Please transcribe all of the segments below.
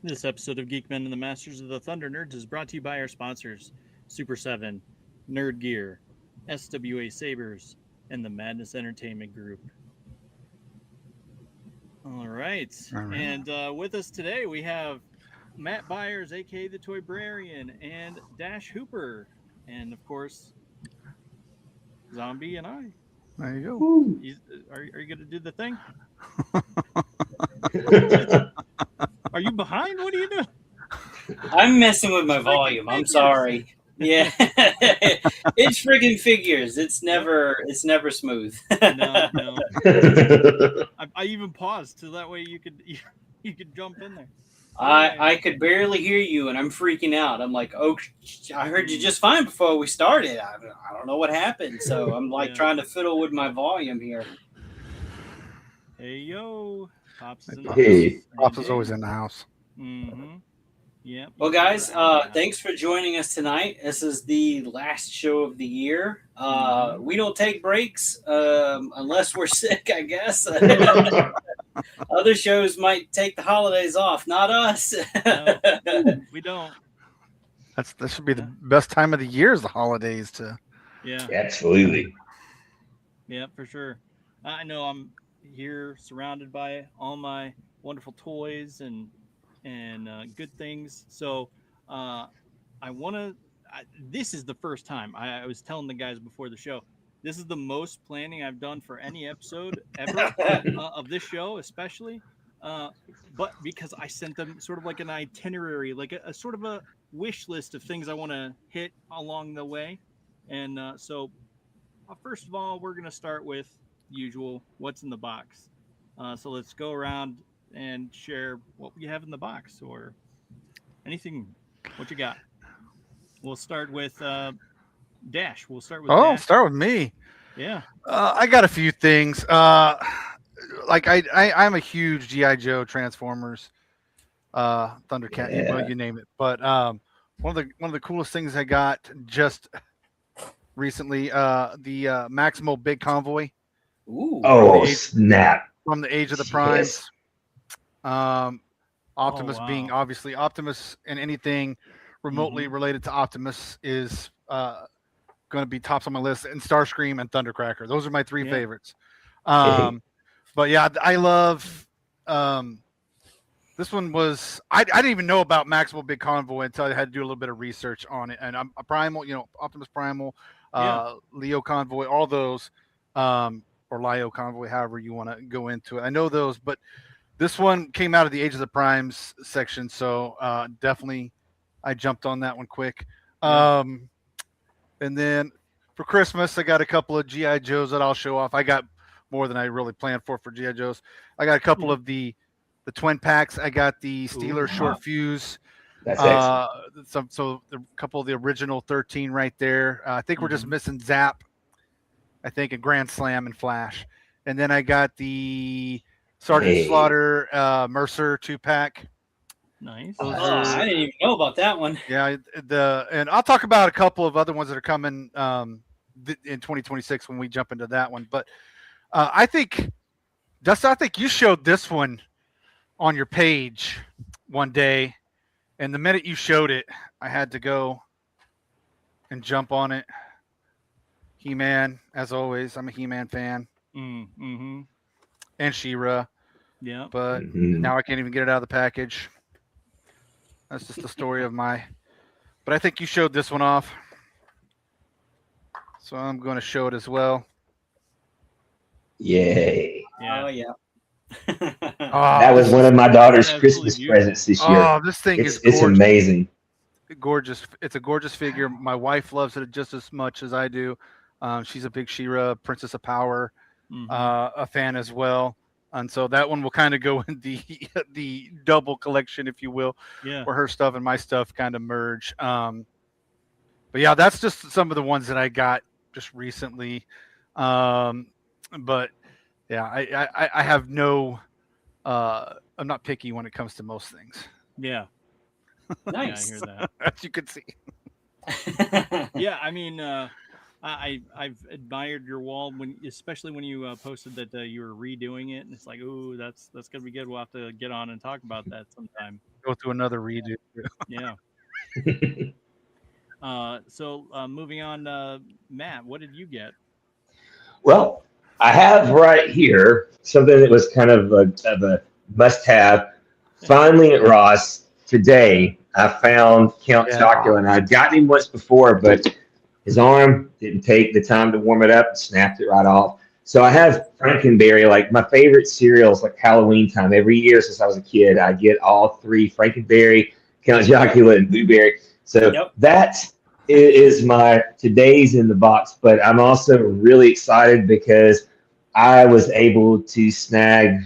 This episode of Geek-Men and the Masters of the Thunder Nerds is brought to you by our sponsors, Super 7, Nerd Gear, SWA Sabers, and the Madness Entertainment Group. All right. All right. And with us today, we have Matt Byers, a.k.a. the Toybrarian, and Dash Hooper. And, of course, Zombie and I. There you go. Woo. Are you going to do the thing? Are you behind? What are you doing? I'm messing with my volume. I'm sorry. Yeah, it's friggin' figures. It's never smooth. No. I even paused so that way you could jump in there. I could barely hear you, and I'm freaking out. I'm like, oh, I heard you just fine before we started. I don't know what happened, so I'm like trying to fiddle with my volume here. Hey yo, Pops is in the Hey. house. Pops is always in the house. Mm-hmm. Yeah. Well, guys, thanks for joining us tonight. This is the last show of the year. We don't take breaks unless we're sick, I guess. Other shows might take the holidays off, not us. No, we don't. That should be the best time of the year is the holidays to. Yeah. Absolutely. Yeah, for sure. I know I'm here surrounded by all my wonderful toys and good things. So I want to. This is the first time I was telling the guys before the show. This is the most planning I've done for any episode ever of this show, especially. But because I sent them sort of like an itinerary, like a sort of a wish list of things I want to hit along the way. And so, first of all, we're going to start with usual what's in the box. So let's go around and share what we have in the box or anything. What you got? We'll start with Dash. We'll start with Dash. Start with me. Yeah. I got a few things. Like I'm a huge GI Joe Transformers, Thundercat, well, you name it. But one of the coolest things I got just recently, the Maximal Big Convoy. Ooh. Oh, snap. From the Age of the Primes. Optimus wow. being obviously Optimus, and anything remotely related to Optimus is going to be tops on my list. And Starscream and Thundercracker. Those are my three favorites. But yeah, I love this one. I didn't even know about Maximal Big Convoy until I had to do a little bit of research on it. And I'm a Primal, Optimus Primal, Leo Convoy, all those, or Lio Convoy, however you want to go into it. I know those, but this one came out of the Age of the Primes section, so definitely I jumped on that one quick. And then for Christmas, I got a couple of GI Joes that I'll show off. I got more than I really planned for GI Joes. I got a couple of the twin packs. I got the Steeler Short Fuse. That's excellent. So a couple of the original 13 right there. I think we're just missing Zap. I think a Grand Slam and Flash. And then I got the Sergeant Slaughter Mercer 2-pack. Nice. I didn't even know about that one. Yeah, and I'll talk about a couple of other ones that are coming in 2026 when we jump into that one. But I think, Dustin, I think you showed this one on your page one day, and the minute you showed it, I had to go and jump on it. He-Man, as always, I'm a He-Man fan. Mm-hmm. And She-Ra. Yeah. But now I can't even get it out of the package. That's just the story of my. But I think you showed this one off. So I'm going to show it as well. Yay. Oh, yeah. That was one of my daughter's Christmas presents this year. Oh, this thing is gorgeous. It's amazing. Gorgeous. It's a gorgeous figure. My wife loves it just as much as I do. She's a big She-Ra, Princess of Power, a fan as well. And so that one will kind of go in the double collection, if you will, where her stuff and my stuff kind of merge. But yeah, that's just some of the ones that I got just recently. But yeah, I have no. I'm not picky when it comes to most things. Yeah. Nice. Yeah, I hear that. As you can see. Yeah, I mean, I've admired your wall especially when you posted that you were redoing it, and it's like, ooh, that's gonna be good. We'll have to get on and talk about that sometime. Go through another redo. Yeah. So moving on, Matt, what did you get? Well, I have right here something that was kind of a must-have. Finally, at Ross today, I found Count Yeah. Chocula, and I'd gotten him once before, but his arm didn't take the time to warm it up and snapped it right off. So I have Frankenberry, like my favorite cereals, like Halloween time. Every year since I was a kid, I get all three: Frankenberry, Count Chocula, and Blueberry. So that is my today's in the box. But I'm also really excited because I was able to snag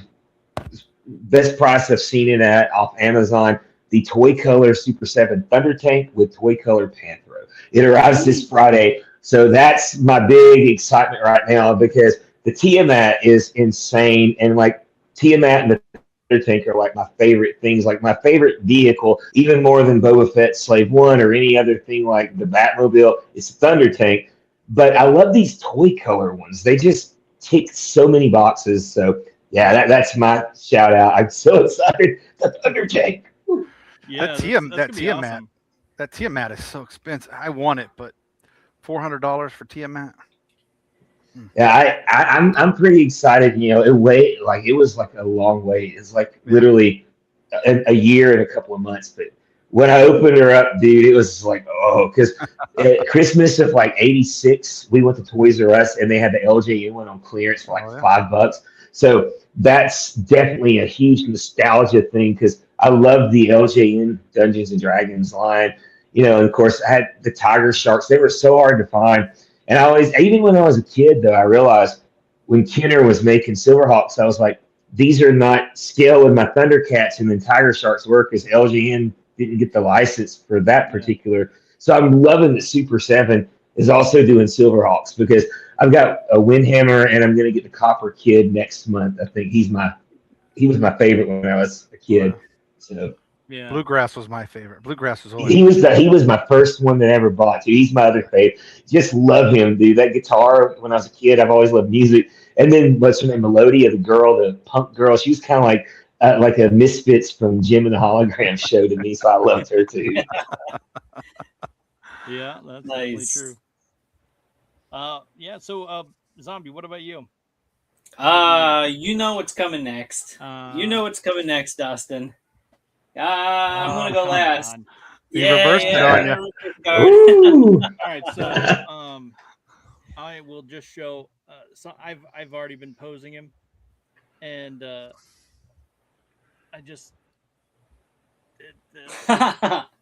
best price I've seen it at off Amazon, the Toy Color Super 7 Thunder Tank with Toy Color Panthro. It arrives this Friday. So that's my big excitement right now because the Tiamat is insane. And like Tiamat and the Thunder Tank are like my favorite things, like my favorite vehicle, even more than Boba Fett Slave One or any other thing like the Batmobile. It's the Thunder Tank. But I love these Toy Color ones. They just tick so many boxes. So yeah, that's my shout out. I'm so excited. The Thunder Tank. Yeah, that Tiamat, awesome. that Tiamat is so expensive. I want it, but $400 for Tiamat. Yeah, I'm pretty excited. You know, it was like a long wait. It's like literally a year and a couple of months. But when I opened her up, dude, it was like, oh, because at Christmas of like '86, we went to Toys R Us and they had the LJN one on clearance for like $5. So that's definitely a huge nostalgia thing because I love the LJN Dungeons and Dragons line. You know, and of course, I had the Tiger Sharks. They were so hard to find. And I always, even when I was a kid, though, I realized when Kenner was making Silverhawks, I was like, these are not scale with my Thundercats and then Tiger Sharks work because LJN didn't get the license for that particular. So I'm loving that Super 7 is also doing Silverhawks because I've got a Windhammer and I'm going to get the Copper Kid next month. I think he was my favorite when I was a kid. So yeah, Bluegrass was my favorite. Bluegrass was always he was my first one that I ever bought too. He's my other favorite. Just love him, dude. That guitar when I was a kid, I've always loved music. And then what's her name, Melodia, the punk girl. She was kind of like a Misfits from Jim and the Hologram show to me, so I loved her too. Yeah, that's definitely true. Yeah. So, Zombie, what about you? You know what's coming next. You know what's coming next, Dustin. I'm gonna go last. Reversed it on you. All right, so I will just show. So I've already been posing him, and I just did this.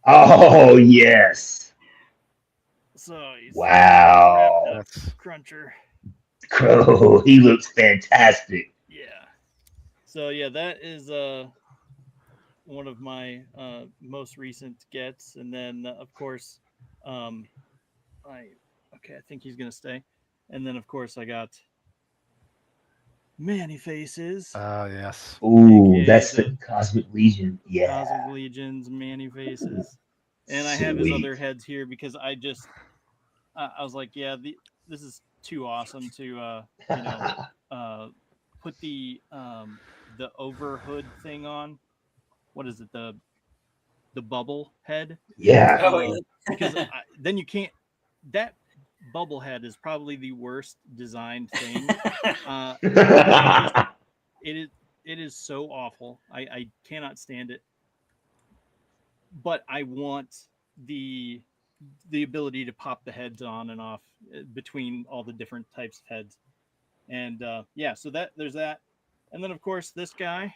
Oh yes! So he's wow, Cruncher. Crow, he looks fantastic. Yeah. So yeah, that is one of my most recent gets, and then of course, I think he's gonna stay, and then of course I got Manny Faces. yes. Ooh, that's the Cosmic Legion. Yeah. Cosmic Legions, Manny Faces, and I have his other heads here because I just I was like, yeah, this is too awesome to put the overhood thing on. What is it, the bubble head? Yeah. Because then you can't. That bubble head is probably the worst designed thing. It is so awful. I cannot stand it. But I want the ability to pop the heads on and off between all the different types of heads. And so there's that. And then of course this guy.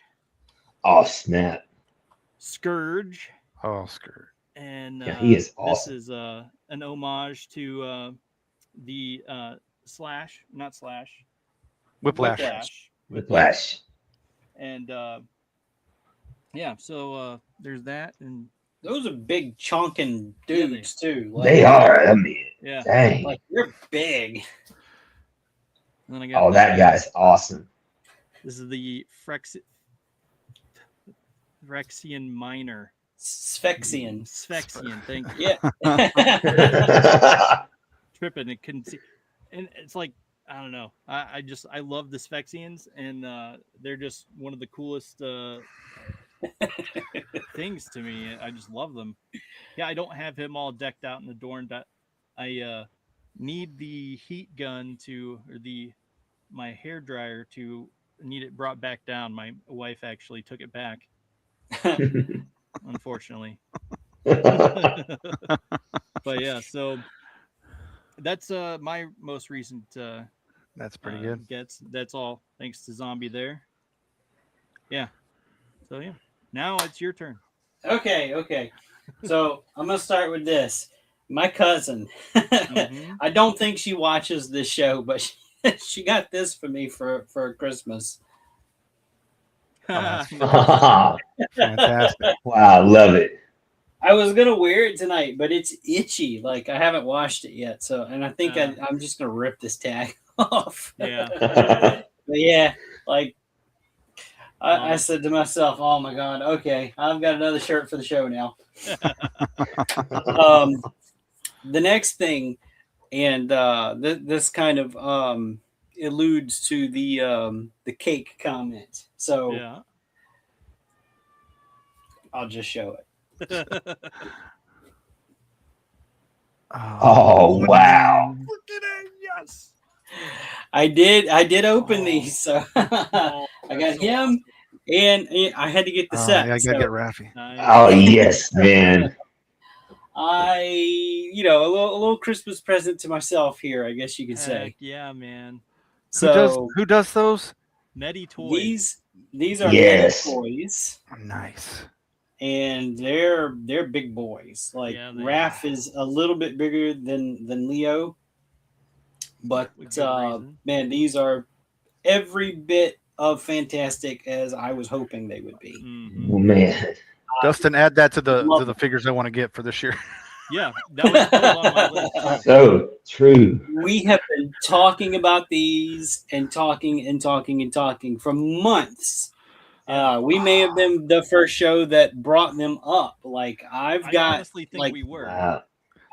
Oh snap! Scourge. Oh, Scourge. he And is awesome. This is an homage to the Whiplash. And so there's that. And those are big chunking dudes too. Like, they are. I mean, dang. Like they're big. And then I got that guy's awesome. This is the Phyrexian Minor. Sphexian, thank you. Yeah. tripping and couldn't see. And it's like, I don't know. I love the Sphexians, and they're just one of the coolest things to me. I just love them. Yeah, I don't have him all decked out and adorned. I need the heat gun or my hair dryer to need it brought back down. My wife actually took it back, unfortunately. But yeah, so that's my most recent That's pretty good. gets. That's all thanks to Zombie there. Yeah. So yeah. Now it's your turn. Okay. So I'm gonna start with this. My cousin. Mhm. I don't think she watches this show, but she got this for me for Christmas. Fantastic. Wow, love it. I was gonna wear it tonight, but it's itchy. Like I haven't washed it yet, so and I think I'm just gonna rip this tag off. Yeah. But yeah, like I said to myself, "Oh my god, okay, I've got another shirt for the show now." The next thing, and this kind of alludes to the cake comment. So Yeah. I'll just show it. Oh, wow. Look at it. Yes. I did open these, so Oh, I got him, and I had to get the set. Yeah, I gotta get Raffy. Nice. Oh, yes, man. a little Christmas present to myself here, I guess you could say. Heck yeah, man. So Who does those? Netty toys. these are Yes. mini toys, Nice. and they're big boys. Like Yeah, they Raph is a little bit bigger than Leo, but With good reason. man, these are every bit of fantastic as I was hoping they would be. Mhm. Oh, man. Dustin, add that to love the figures I want to get for this year. Yeah, that was on my list too. So true. We have been talking about these and talking for months. We may have been the first show that brought them up. Like I honestly think like, we were. Wow.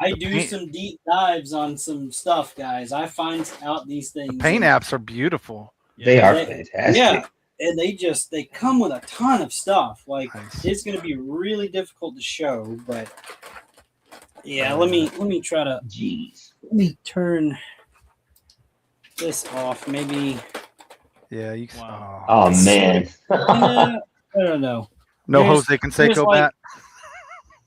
I do some deep dives on some stuff, guys. I find out these things. Paint apps are beautiful. Yeah. They are They- fantastic. Yeah, and they come with a ton of stuff. Like Nice. it's going to be really difficult to show, but yeah. Let me try to Jeez. let me turn this off. Maybe Yeah, you. Wow. Oh, man. I don't know. No There's- Jose Canseco like- bat.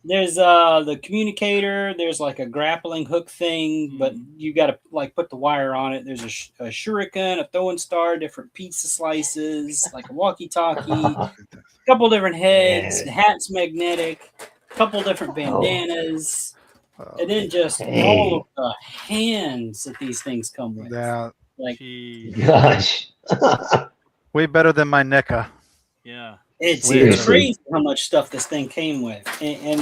There's the communicator. There's like a grappling hook thing, but you got to like put the wire on it. There's a shuriken, a throwing star, different pizza slices, like a walkie-talkie, a couple different heads. The hat's magnetic, a couple different bandanas, and then just all of the hands that these things come with. Yeah, Like Jeez. Gosh. way better than my NECA. Yeah. it's Seriously. crazy how much stuff this thing came with, and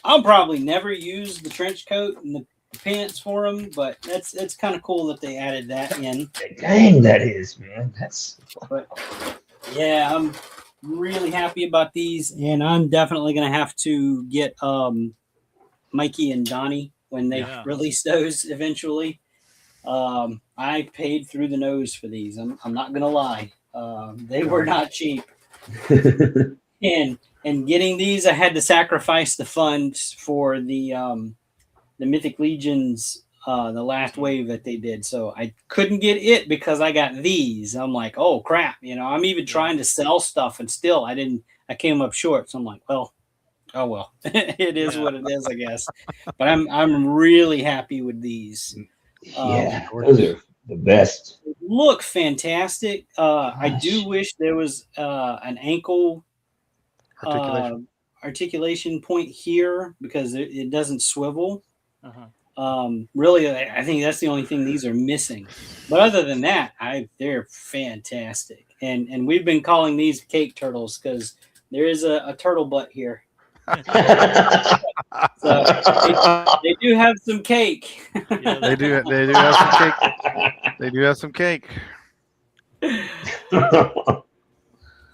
I'll probably never use the trench coat and the pants for them, but it's kind of cool that they added that in. Dang, that is, man. That's But yeah, I'm really happy about these, and I'm definitely gonna have to get Mikey and Donnie when they Yeah. release those eventually. I paid through the nose for these. I'm not gonna lie. They were not cheap. And getting these, I had to sacrifice the funds for the Mythic Legions, the last wave that they did. So I couldn't get it because I got these. I'm like, oh crap, I'm even trying to sell stuff, and still I came up short. So I'm like, well, oh well, it is what it is, I guess. But I'm really happy with these. yeah, those are the best. Look fantastic. I do wish there was an ankle articulation point here because it doesn't swivel. Uh-huh. Really, I think that's the only thing these are missing. But other than that, they're fantastic. And we've been calling these cake turtles because there is a turtle butt here. So they do have some cake. Yeah, They do have some cake. They do have some cake.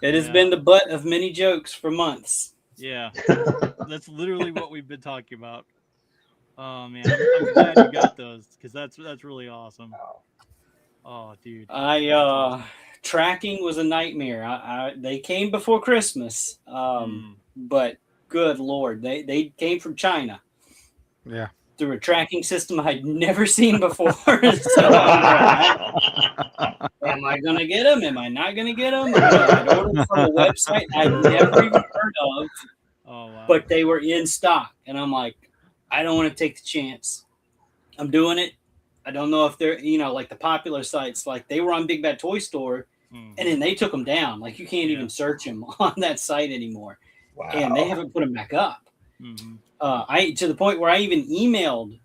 It has been the butt of many jokes for months. Yeah. That's literally what we've been talking about. Oh man, I'm glad you got those because that's really awesome. Oh, dude. Tracking was a nightmare. They came before Christmas, but good Lord, they came from China. Yeah. Through a tracking system I'd never seen before. So I'm going, am I going to get them? Am I not going to get them? I'd ordered from a website I'd never even heard of, but they were in stock. And I'm like, I don't want to take the chance. I'm doing it. I don't know if they're, like the popular sites, like they were on Big Bad Toy Store, and then they took them down. Like you can't even search them on that site anymore. Wow. And they haven't put them back up. Mm-hmm. To the point where I even emailed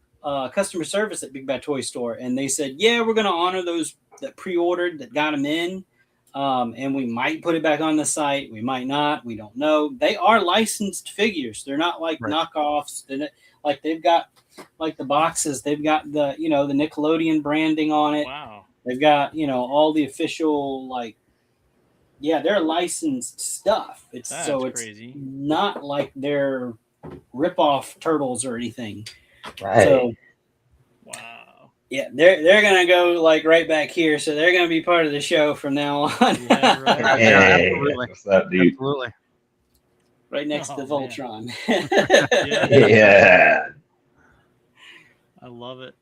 customer service at Big Bad Toy Store, and they said, "Yeah, we're going to honor those that pre-ordered that got them in, and we might put it back on the site. We might not. We don't know. They are licensed figures. They're not like knockoffs. Like they've got like the boxes. They've got the the Nickelodeon branding on it. Wow. They've got all the official they're licensed stuff. It's crazy. not like they're rip-off turtles or anything. Right. So, wow. Yeah, they're gonna go like right back here, so they're gonna be part of the show from now on. Yeah, right. Hey, what's up, dude? Absolutely. Right next to Voltron. Yeah. I love it.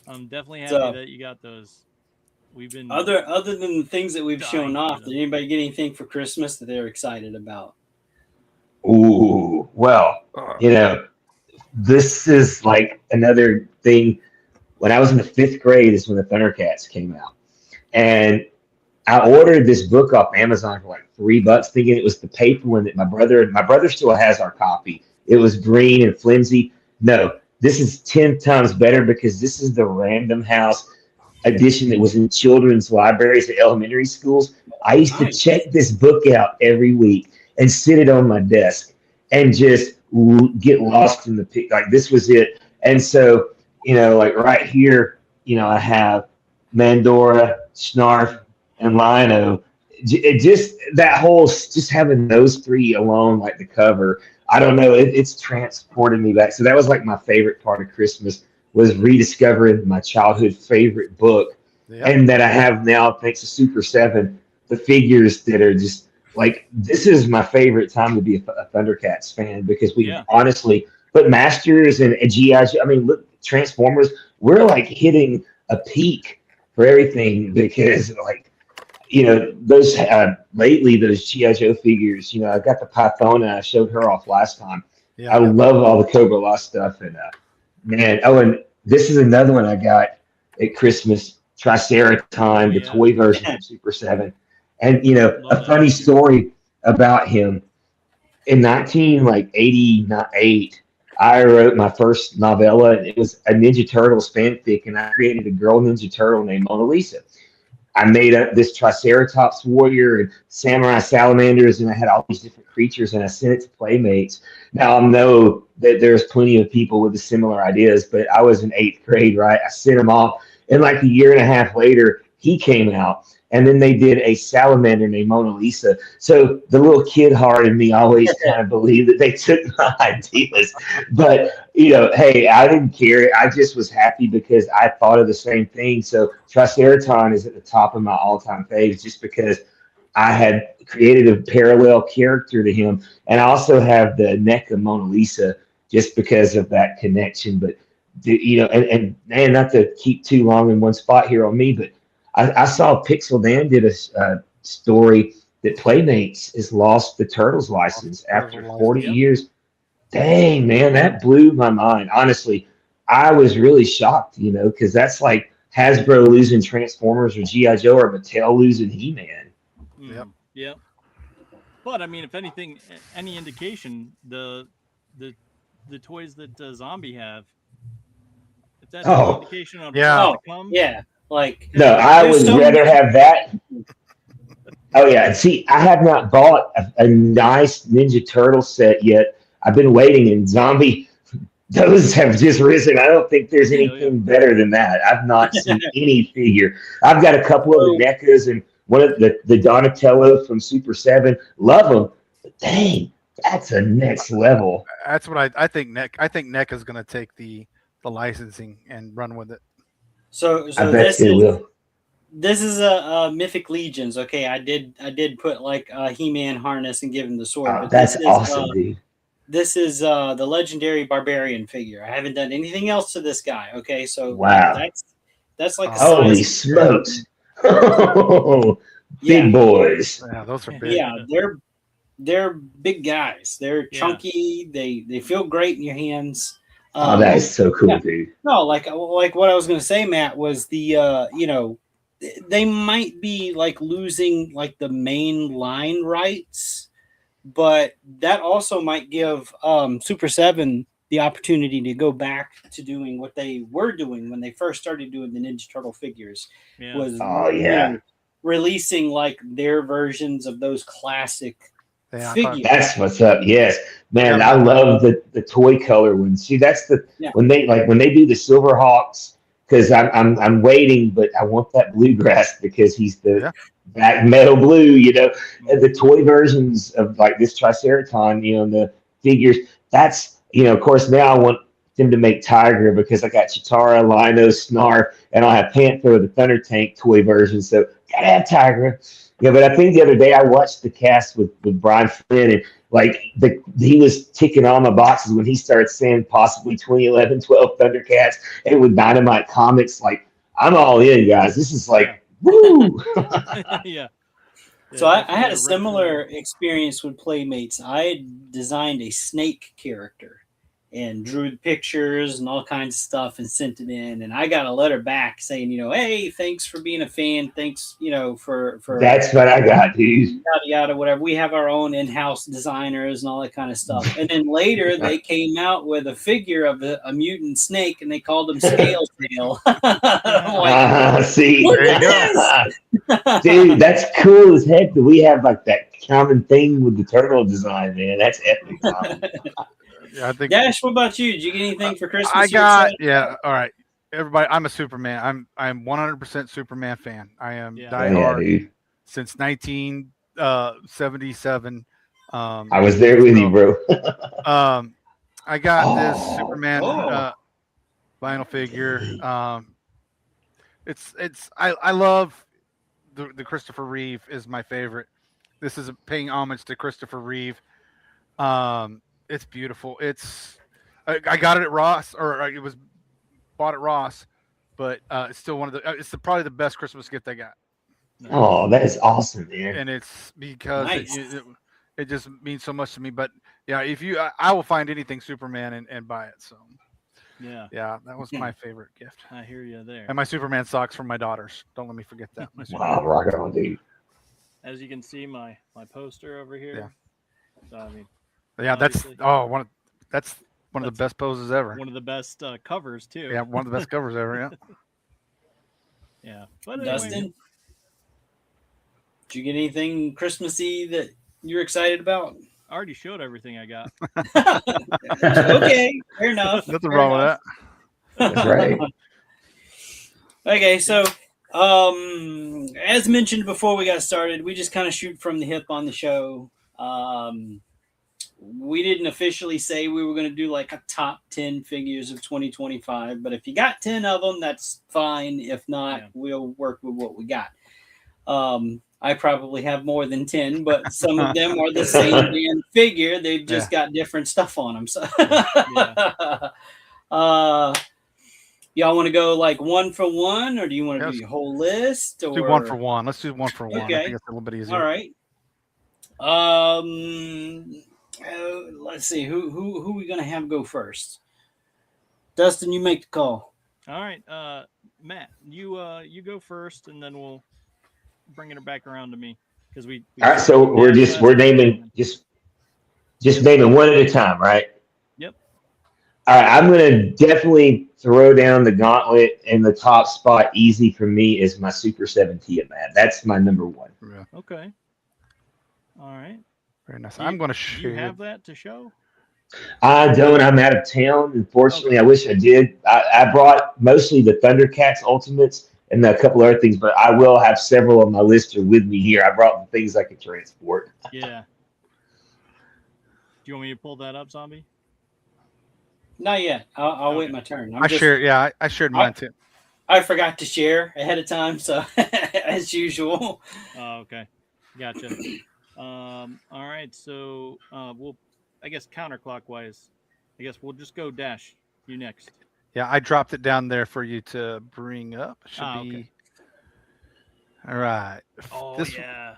I'm definitely happy that you got those. We've been other than the things that we've shown off. Did anybody get anything for Christmas that they're excited about? Ooh, well, this is like another thing. When I was in the 5th grade is when the Thundercats came out. And I ordered this book off Amazon for like $3, thinking it was the paper one that my brother still has our copy. It was green and flimsy. No, this is 10 times better because this is the Random House edition that was in children's libraries at elementary schools. I used to check this book out every week and sit it on my desk and just get lost in the pic. Like this was it. And so, like right here, I have Mandora, Snarf, and Lino. It just that whole just having those 3 alone, like the cover. I don't know. It's transported me back. So that was like my favorite part of Christmas was rediscovering my childhood favorite book, and that I have now thanks to Super 7, the figures that are just. Like, this is my favorite time to be a Thundercats fan because we honestly, but Masters and G.I. Joe, I mean, look, Transformers, we're like hitting a peak for everything because, like, those lately, those G.I. Joe figures, I got the Pythona, I showed her off last time. I love all the Cobra Law stuff. And, man, and this is another one I got at Christmas, Triceraton, the toy version of Super 7. And, a funny story about him. In 1988, I wrote my first novella, and it was a Ninja Turtles fanfic, and I created a girl Ninja Turtle named Mona Lisa. I made up this Triceratops warrior and samurai salamanders, and I had all these different creatures, and I sent it to Playmates. Now, I know that there's plenty of people with similar ideas, but I was in 8th grade, right? I sent them off, and like a year and a half later, he came out. And then they did a salamander named Mona Lisa. So the little kid heart in me always kind of believed that they took my ideas. But, hey, I didn't care. I just was happy because I thought of the same thing. So Triceraton is at the top of my all-time faves just because I had created a parallel character to him. And I also have the neck of Mona Lisa just because of that connection. But, and not to keep too long in one spot here on me, but I saw Pixel Dan did a story that Playmates has lost the Turtles license after 40 years. Dang, man, that blew my mind. Honestly, I was really shocked, because that's like Hasbro losing Transformers or G.I. Joe or Mattel losing He-Man. Yep. But, I mean, if anything, any indication, the toys that Zombie have, if that's an indication of what's to come. Yeah. Like, no, I would rather have that. Oh, yeah. See, I have not bought a nice Ninja Turtle set yet. I've been waiting, and Zombie, those have just risen. I don't think there's anything better than that. I've not seen any figure. I've got a couple of the NECAs and one of the Donatello from Super 7. Love them. But dang, That's a next level. That's what I think. I think NECA's going to take the licensing and run with it. So I bet they will. This is a Mythic Legions. Okay, I did put like a He-Man harness and give him the sword. Oh, But that's this is, awesome, dude. This is the legendary barbarian figure. I haven't done anything else to this guy. Okay, so Wow. that's like the Holy size. smokes. Big Yeah. boys. Yeah, those are big. Yeah, they're big guys. They're chunky. They feel great in your hands. Oh, that is so cool, dude. No, like what I was going to say, Matt, was the they might be like losing like the main line rights, but that also might give Super 7 the opportunity to go back to doing what they were doing when they first started doing the Ninja Turtle figures. Yeah. Was releasing like their versions of those classic figures. That's what's up. Yes, man, I love the toy color ones. See, that's when they do the Silverhawks, because I'm waiting, but I want that bluegrass because he's the black metal blue. And the toy versions of like this Triceraton, and the figures. That's of course now I want them to make Tiger because I got Chitara, Lino, Snarf, and I have Panther, the Thunder Tank toy version. So gotta have Tiger. Yeah, but I think the other day I watched the cast with Brian Flynn, and like he was ticking all my boxes when he started saying possibly 2011, 12 Thundercats, and with Dynamite Comics, like I'm all in, guys. This is like woo. Yeah. So I had a similar experience with Playmates. I designed a snake character and drew the pictures and all kinds of stuff and sent it in. And I got a letter back saying, hey, thanks for being a fan. Thanks, for that's what I got, dude. Yada, yada, whatever. We have our own in-house designers and all that kind of stuff. And then later they came out with a figure of a mutant snake and they called him Scale Tail. See, dude, that's cool as heck that we have like that common thing with the turtle design, man. That's epic. Yeah, I think. Dash, what about you? Did you get anything for Christmas? I got all right. Everybody, I'm a Superman. I'm 100% Superman fan. I am diehard since 1977. I was there with you, bro. I got this Superman vinyl figure. I love the Christopher Reeve is my favorite. This is paying homage to Christopher Reeve. It's beautiful. I got it at Ross, or it was bought at Ross, but it's still it's probably the best Christmas gift I got. Oh, that is awesome, man! And it's because it just means so much to me. But yeah, I will find anything Superman and buy it. So yeah, that was my favorite gift. I hear you there. And my Superman socks from my daughters. Don't let me forget that. Wow, rock on, dude. As you can see, my poster over here. Yeah. So I mean. Yeah, that's one of the best poses ever. One of the best covers too. Yeah, one of the best covers ever. Yeah. Yeah. But anyway. Dustin, did you get anything Christmassy that you're excited about? I already showed everything I got. Okay, fair enough. Nothing wrong with that. That's right. Okay, so as mentioned before we got started, we just kind of shoot from the hip on the show. We didn't officially say we were going to do like a top 10 figures of 2025, but if you got 10 of them, that's fine. If not, we'll work with what we got. I probably have more than 10, but some of them are the same damn figure. They've just got different stuff on them. So, y'all want to go like one for one, or do you want to do your whole list? Or... do one for one. Let's do one for one. Okay. I think it's a little bit easier. All right. Let's see. Who are we gonna have go first? Dustin, you make the call. All right, Matt, you go first, and then we'll bring it back around to me because we all right. So we're naming just naming one at a time, right? Yep. All right, I'm gonna definitely throw down the gauntlet, and the top spot easy for me is my Super 7 Tiamat. That's my number one. Yeah. Okay. All right. Very nice. I'm going to show. You have that to show? I don't. I'm out of town. Unfortunately, I wish I did. I brought mostly the Thundercats Ultimates and a couple other things, but I will have several of my lister with me here. I brought the things I could transport. Yeah. you want me to pull that up, Zombie? Not yet. I'll wait Okay. my turn. I shared mine too. I forgot to share ahead of time, so as usual. Oh, okay. Gotcha. All right. So we'll, I guess, counterclockwise. I guess we'll just go Dash. You next. Yeah, I dropped it down there for you to bring up. Should Ah, be okay. all right. Oh This yeah.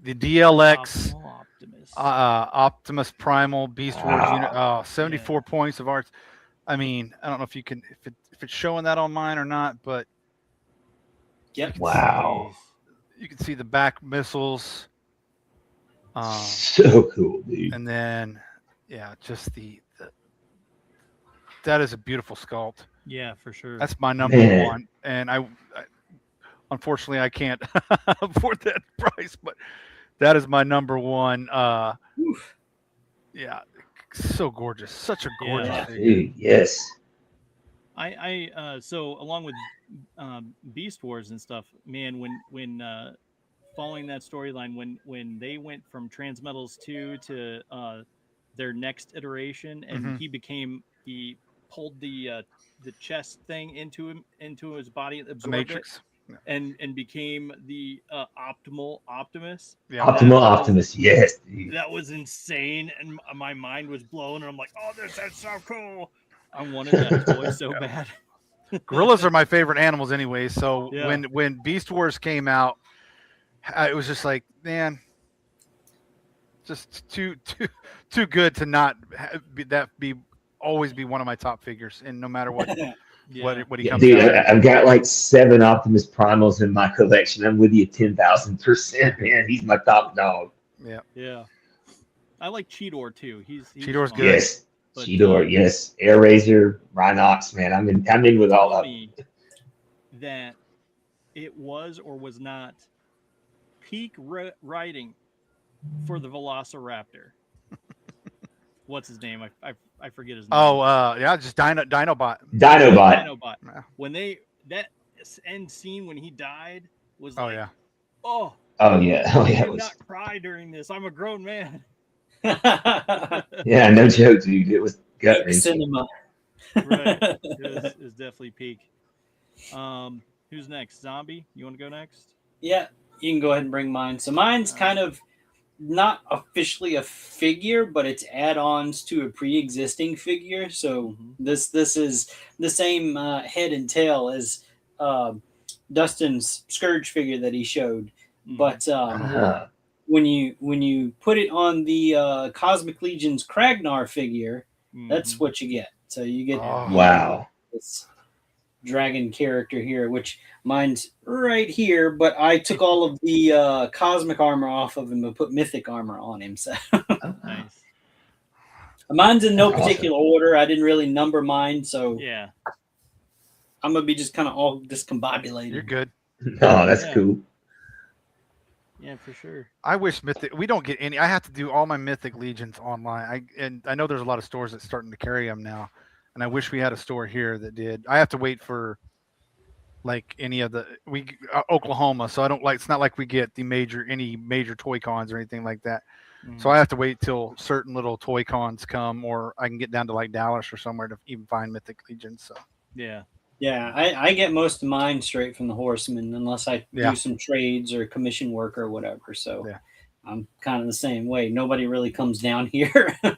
the DLX Optimal Optimus. Optimus Primal Beast Wars unit. Wow. Oh, 74 points of arts. I mean, I don't know if you can if it's showing that on mine or not, but Yep. Wow. you can see the back missiles. So cool, dude. And then yeah, just the that is a beautiful sculpt. Yeah, for sure. That's my number Man. one, and I unfortunately I can't afford that price, but that is my number one. Yeah, so gorgeous, such a gorgeous Yeah. figure. Dude, yes. So along with Beast Wars and stuff, man, when following that storyline, when they went from Transmetals 2 to their next iteration, and Mhm. he pulled the chest thing into his body, The absorbed it, Matrix. Yeah. and became the optimal Optimus. Yeah. Optimal That was- Optimus, yes, dude. That was insane, and my mind was blown, and I'm like, oh, this is so cool. I wanted that toy so bad. Gorillas are my favorite animals anyway. So Yeah. when Beast Wars came out, it was just like, man, just too good to not always be one of my top figures, and no matter what Yeah. what he Yeah, comes dude, out. I've got like 7 Optimus Primals in my collection. I'm with you 10,000%, man. He's my top dog. Yeah, Yeah. I like Cheetor too. He's Cheetor's fun. good. Yes. But, Cheetor, yes. Air Razor, Rhinox, man. I'm in with all tell of them. me that it was or was not peak writing for the Velociraptor. What's his name? I forget his name. Oh, yeah, just Dinobot. Dinobot. Dinobot. Yeah. When that end scene when he died was Oh like, yeah. oh, Oh yeah. Oh I yeah. It did was, not cry during this. I'm a grown man. yeah, no joke, dude. It was gut Peak wrenching. cinema. Right. It was definitely peak. Who's next? Zombie? You want to go next? Yeah, you can go ahead and bring mine. So mine's kind of not officially a figure, but it's add-ons to a pre-existing figure. So this is the same head and tail as Dustin's Scourge figure that he showed, but Uh-huh. when you put it on the Cosmic Legion's Kragnar figure, that's what you get. So you get Wow. this dragon character here, which mine's right here, but I took all of the cosmic armor off of him and put mythic armor on him. So Nice. mine's in no That's particular order. I didn't really number mine, so Yeah. I'm gonna be just kind of all discombobulated. You're good. Oh, that's Yeah. cool. Yeah, for sure. I wish Mythic. We don't get any. I have to do all my Mythic Legions online. I know there's a lot of stores that's starting to carry them now, and I wish we had a store here that did. I have to wait for like any of the Oklahoma, so I don't like. It's not like we get any major toy cons or anything like that. So I have to wait till certain little toy cons come, or I can get down to like Dallas or somewhere to even find Mythic Legions. So Yeah. Yeah, I get most of mine straight from the Horseman, unless I Yeah. do some trades or commission work or whatever. So Yeah. I'm kind of the same way. Nobody really comes down here. I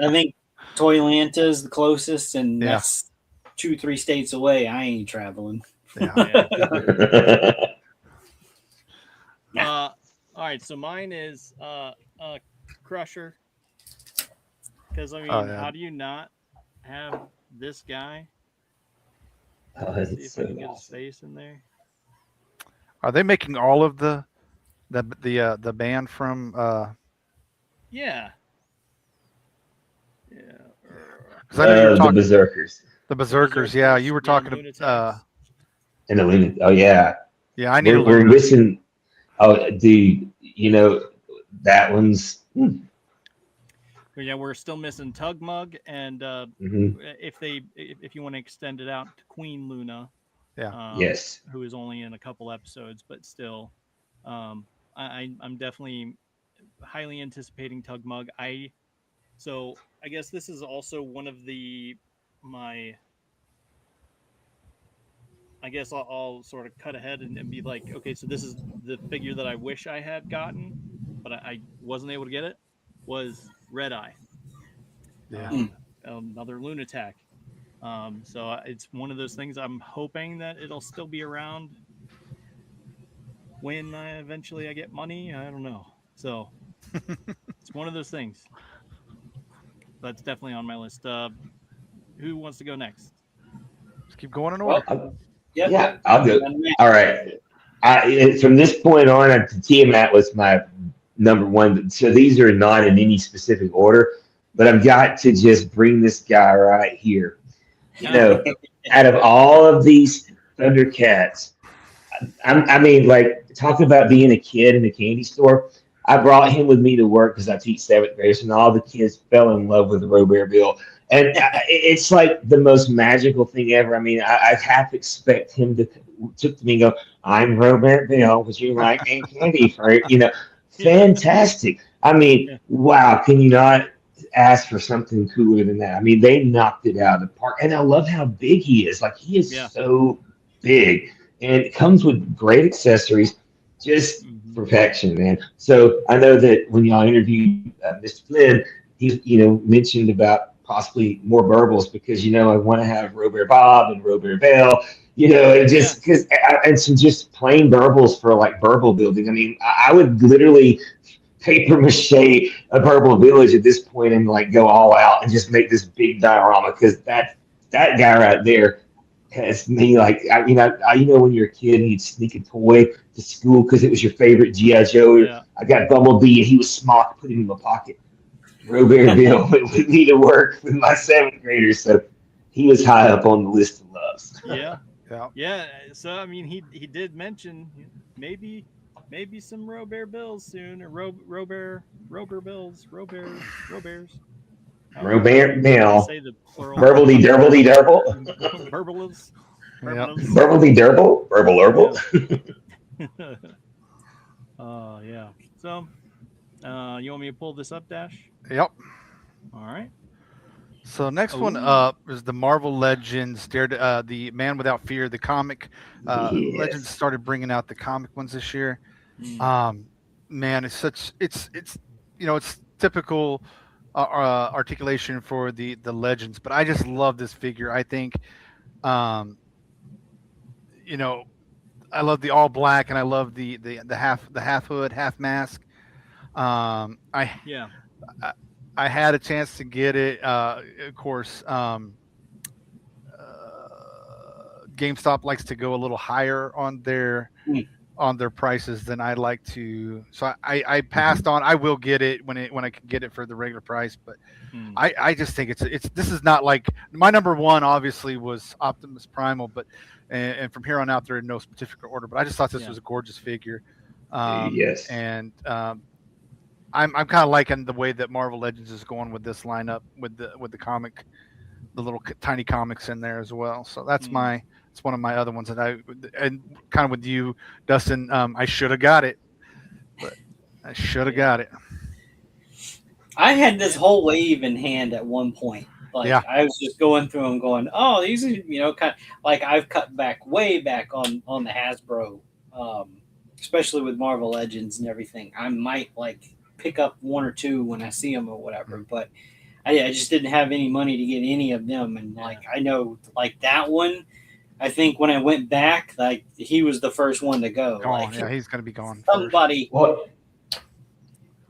think Toylanta is the closest, and Yeah. that's 2-3 states away. I ain't traveling. yeah, All right, so mine is Crusher. Because I mean, Oh, yeah. how do you not have this guy? Oh, See that's if so I can get his awesome. face in there. are they making all of the band from? Yeah. Yeah. Because I know you were The talking Berserkers the Berserkers. Yeah, you were talking. Lunatics. and the Lunar. Oh yeah. Yeah, I need a We're Luna. missing. Oh, dude, you know that one's. But yeah, we're still missing Tugmug, and Mhm. if you want to extend it out to Queen Luna, Yes. who is only in a couple episodes, but still, I'm definitely highly anticipating Tug Mug. So I guess this is also one of my. I guess I'll sort of cut ahead and be like, okay, so this is the figure that I wish I had gotten, but I wasn't able to get it. Was Red Eye, Yeah. another Lunatic. So it's one of those things. I'm hoping that it'll still be around when eventually I get money. I don't know. So it's one of those things. That's definitely on my list. Who wants to go next? Let's keep going in Well, order. Yeah, I'll do it. All right. From this point on, Tiamat was my number one. So these are not in any specific order, but I've got to just bring this guy right here. You know, out of all of these Thundercats, I mean, like, talking about being a kid in a candy store. I brought him with me to work because I teach seventh graders, and all the kids fell in love with the Robert Bill. And it's like the most magical thing ever. I mean, I half expect him to me and go, "I'm Robert Bill. Would you like a candy fruit?" You know, fantastic. I mean, wow. Can you not ask for something cooler than that? I mean, they knocked it out of the park, and I love how big he is. Like, he is so big, and it comes with great accessories. Just perfection, man. So I know that when y'all interviewed Mr. Flynn, he mentioned about possibly more burbles because I want to have Robert Bob and Robert Bell, and just because and some just plain burbles for like burble building. I mean, I would literally paper mache a burble village at this point and like go all out and just make this big diorama because that guy right there has me like when you're a kid and you'd sneak a toy to school because it was your favorite GI Joe. Yeah. I got Bumblebee and he was smart, put him in my pocket. Robert Bill went with me to work with my seventh graders, so he was high up on the list of loves. Yeah. So I mean, he did mention maybe some Robert Bills soon, or Robert Bills, Roberts. Robert Bill. Say the plural. Burbledy durbledy durble. Burbles. Burbledy durble. Burble herble. Yeah. So, you want me to pull this up, Dash? Yep. All right. So next one up is the Marvel Legends, the Man Without Fear, the comic. Legends started bringing out the comic ones this year. Man, it's typical articulation for the Legends, but I just love this figure. I think, I love the all black, and I love the half hood, half mask. I had a chance to get it. Of course, GameStop likes to go a little higher on their prices than I like to. So I passed on. I will get it when I can get it for the regular price. But I just think this is not like my number one. Obviously, was Optimus Primal, but and from here on out, they're in no specific order. But I just thought this was a gorgeous figure. And I'm kind of liking the way that Marvel Legends is going with this lineup with the comic, the little tiny comics in there as well. So that's it's one of my other ones that and kind of with you, Dustin. I should have got it, but I should have got it. I had this whole wave in hand at one point. I was just going through them, going, "Oh, these are kind of like I've cut way back on the Hasbro, especially with Marvel Legends and everything. I might pick up one or two when I see them or whatever, but I just didn't have any money to get any of them. And I know that one, I think when I went back, he was the first one to go. He's going to be gone. Somebody. Well,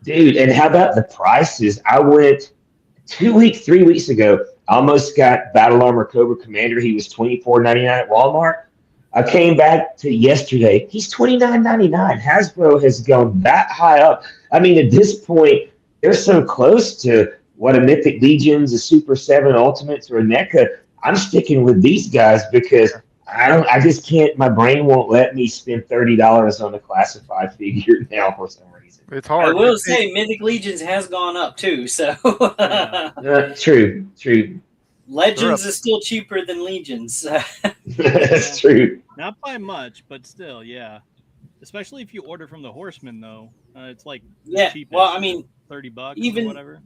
dude, and how about the prices? I went 3 weeks ago. I almost got Battle Armor Cobra Commander. He was $24.99 at Walmart. I came back to yesterday. He's $29.99. Hasbro has gone that high up. I mean, at this point, they're so close to what a Mythic Legions, a Super 7 Ultimates, or a NECA. I'm sticking with these guys because I just can't. My brain won't let me spend $30 on a classified figure now for some reason. It's hard. I will say Mythic Legions has gone up too. So true. Legends is still cheaper than Legions. That's true. Not by much, but still, yeah. Especially if you order from the Horseman, though. It's like Yeah. cheapest, Well, I mean, $30 even or whatever.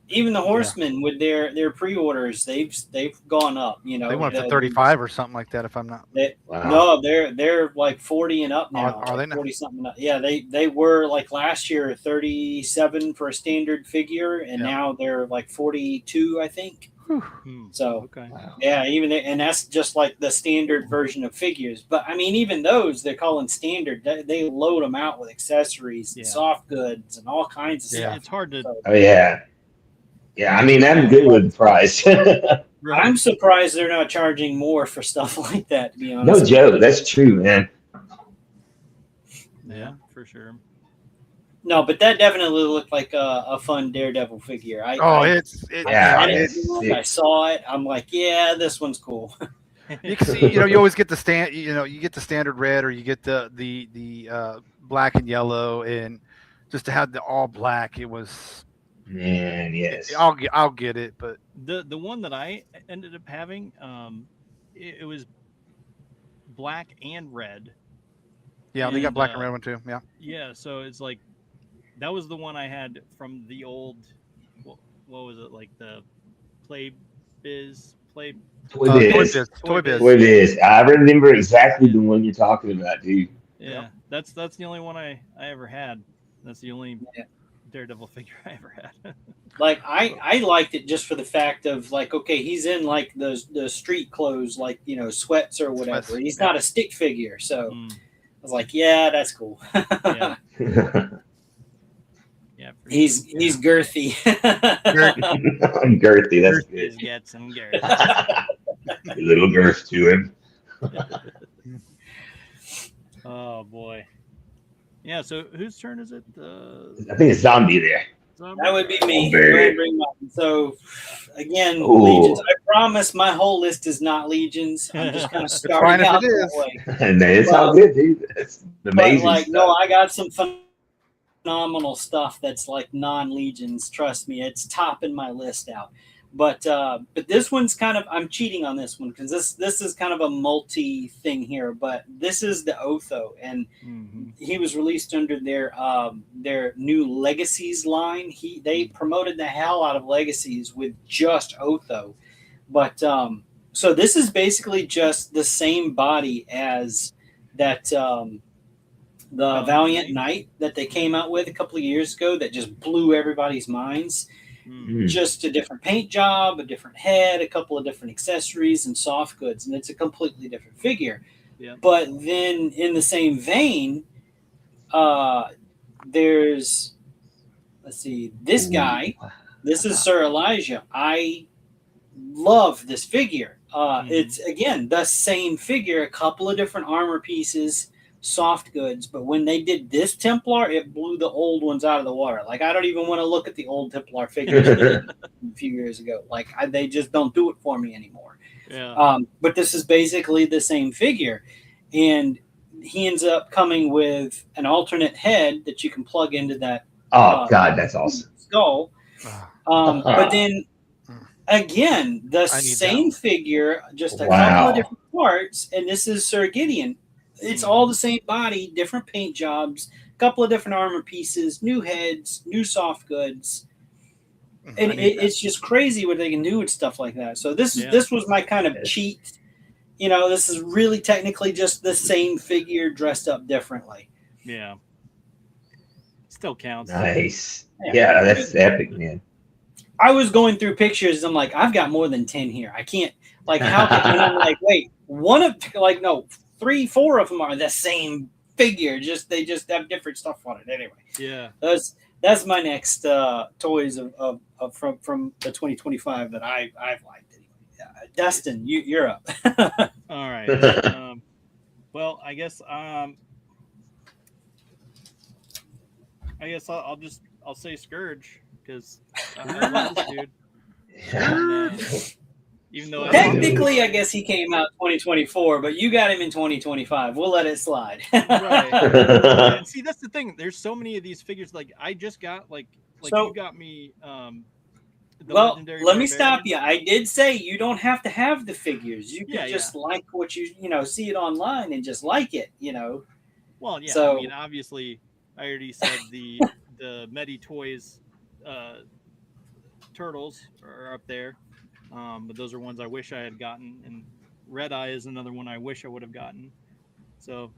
even the Horsemen with their pre-orders, they've gone up. You They know, went up to 35 or something like that, if I'm not. Wow. No, they're like 40 and up now. Are they now? 40 something up. Yeah, they were like last year 37 for a standard figure, and Yeah. now they're like 42, I think. So Okay. Wow. yeah, and that's just like the standard version of figures. But I mean, even those they're calling standard. They load them out with accessories and Yeah. soft goods and all kinds of Yeah. stuff. It's hard to. So Oh yeah. Yeah, I mean I'm good with the price. I'm surprised they're not charging more for stuff like that. To be honest, No with you. joke. That's true, man. Yeah, for sure. No, but that definitely looked like a fun Daredevil figure. Yeah, I saw it. I'm like, yeah, this one's cool. You can see, you always get the you get the standard red, or you get the black and yellow, and just to have the all black, it was. Man, yes. I'll get it, but the one that I ended up having, it was black and red. yeah, they got And, black and red one too. Yeah. Yeah, so it's like that was the one I had from the old. What was it, like the Play Biz? Toy Toy Biz. Biz. Toy Biz. Toy Biz. I remember exactly the one you're talking about, dude. Yeah, that's the only one I ever had. That's the only Daredevil figure I ever had. Like I liked it just for the fact of like, okay, he's in like the street clothes, like sweats or whatever. Sweats, He's yeah. not a stick figure, so I was like, yeah, that's cool. Yeah, yeah. He's girthy. I'm girthy. That's He's good. got some girth. A little girth to him. Oh boy. Yeah. So whose turn is it? I think it's zombie there. That would be me. Very- Go ahead and bring mine. So again, Ooh. Legions. I promise my whole list is not Legions. I'm just kind of fine starting if out it that is. way. And it's all good, dude. That's amazing. But like, stuff. no, I got some phenomenal stuff that's like non-Legions. Trust me, it's topping my list out. But this one's kind of, I'm cheating on this one because this is kind of a multi thing here. But this is the Otho, and he was released under their new Legacies line. They promoted the hell out of Legacies with just Otho, but so this is basically just the same body as that the Valiant Knight that they came out with a couple of years ago that just blew everybody's minds. Just a different paint job, a different head, a couple of different accessories and soft goods, and it's a completely different figure. Yeah. But then in the same vein, there's, let's see, this guy. This is Sir Elijah. I love this figure. It's, again, the same figure, a couple of different armor pieces, soft goods, but when they did this Templar, it blew the old ones out of the water. Like, I don't even want to look at the old Templar figures a few years ago. Like, they just don't do it for me anymore. Yeah. But this is basically the same figure, and he ends up coming with an alternate head that you can plug into that. Oh God, that's awesome. Skull. But then again, the same figure, just a couple of different parts, and this is Sir Gideon. It's all the same body, different paint jobs, a couple of different armor pieces, new heads, new soft goods. And it's just crazy what they can do with stuff like that. So this was my kind of cheat. This is really technically just the same figure dressed up differently. Yeah. Still counts. Nice. Yeah, that's epic, man. I was going through pictures. I'm like, I've got more than 10 here. I can't, like, how can, and I'm like, wait, no, 3, 4 of them are the same figure. They just have different stuff on it anyway. Yeah. That's my next toys of from the 2025 that I've liked anyway. Dustin, you're up. All right. Well, I guess I'll say Scourge because I love this dude. And, even though technically, I guess he came out 2024, but you got him in 2025. We'll let it slide. Right. And see, that's the thing. There's so many of these figures. Like I just got like so, you got me. Well, let me stop you. I did say you don't have to have the figures. You can just like what you see it online and just like it. Well, yeah. So, I mean, obviously, I already said the Medi Toys turtles are up there, but those are ones I wish I had gotten, and Red Eye is another one I wish I would have gotten. So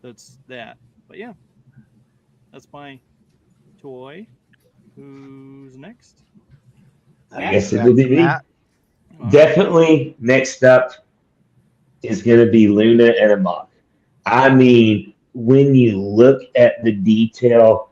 that's that. But yeah, that's my toy. Who's next? I guess it will be me. Matt. Definitely next up is going to be Luna and Amok. I mean, when you look at the detail,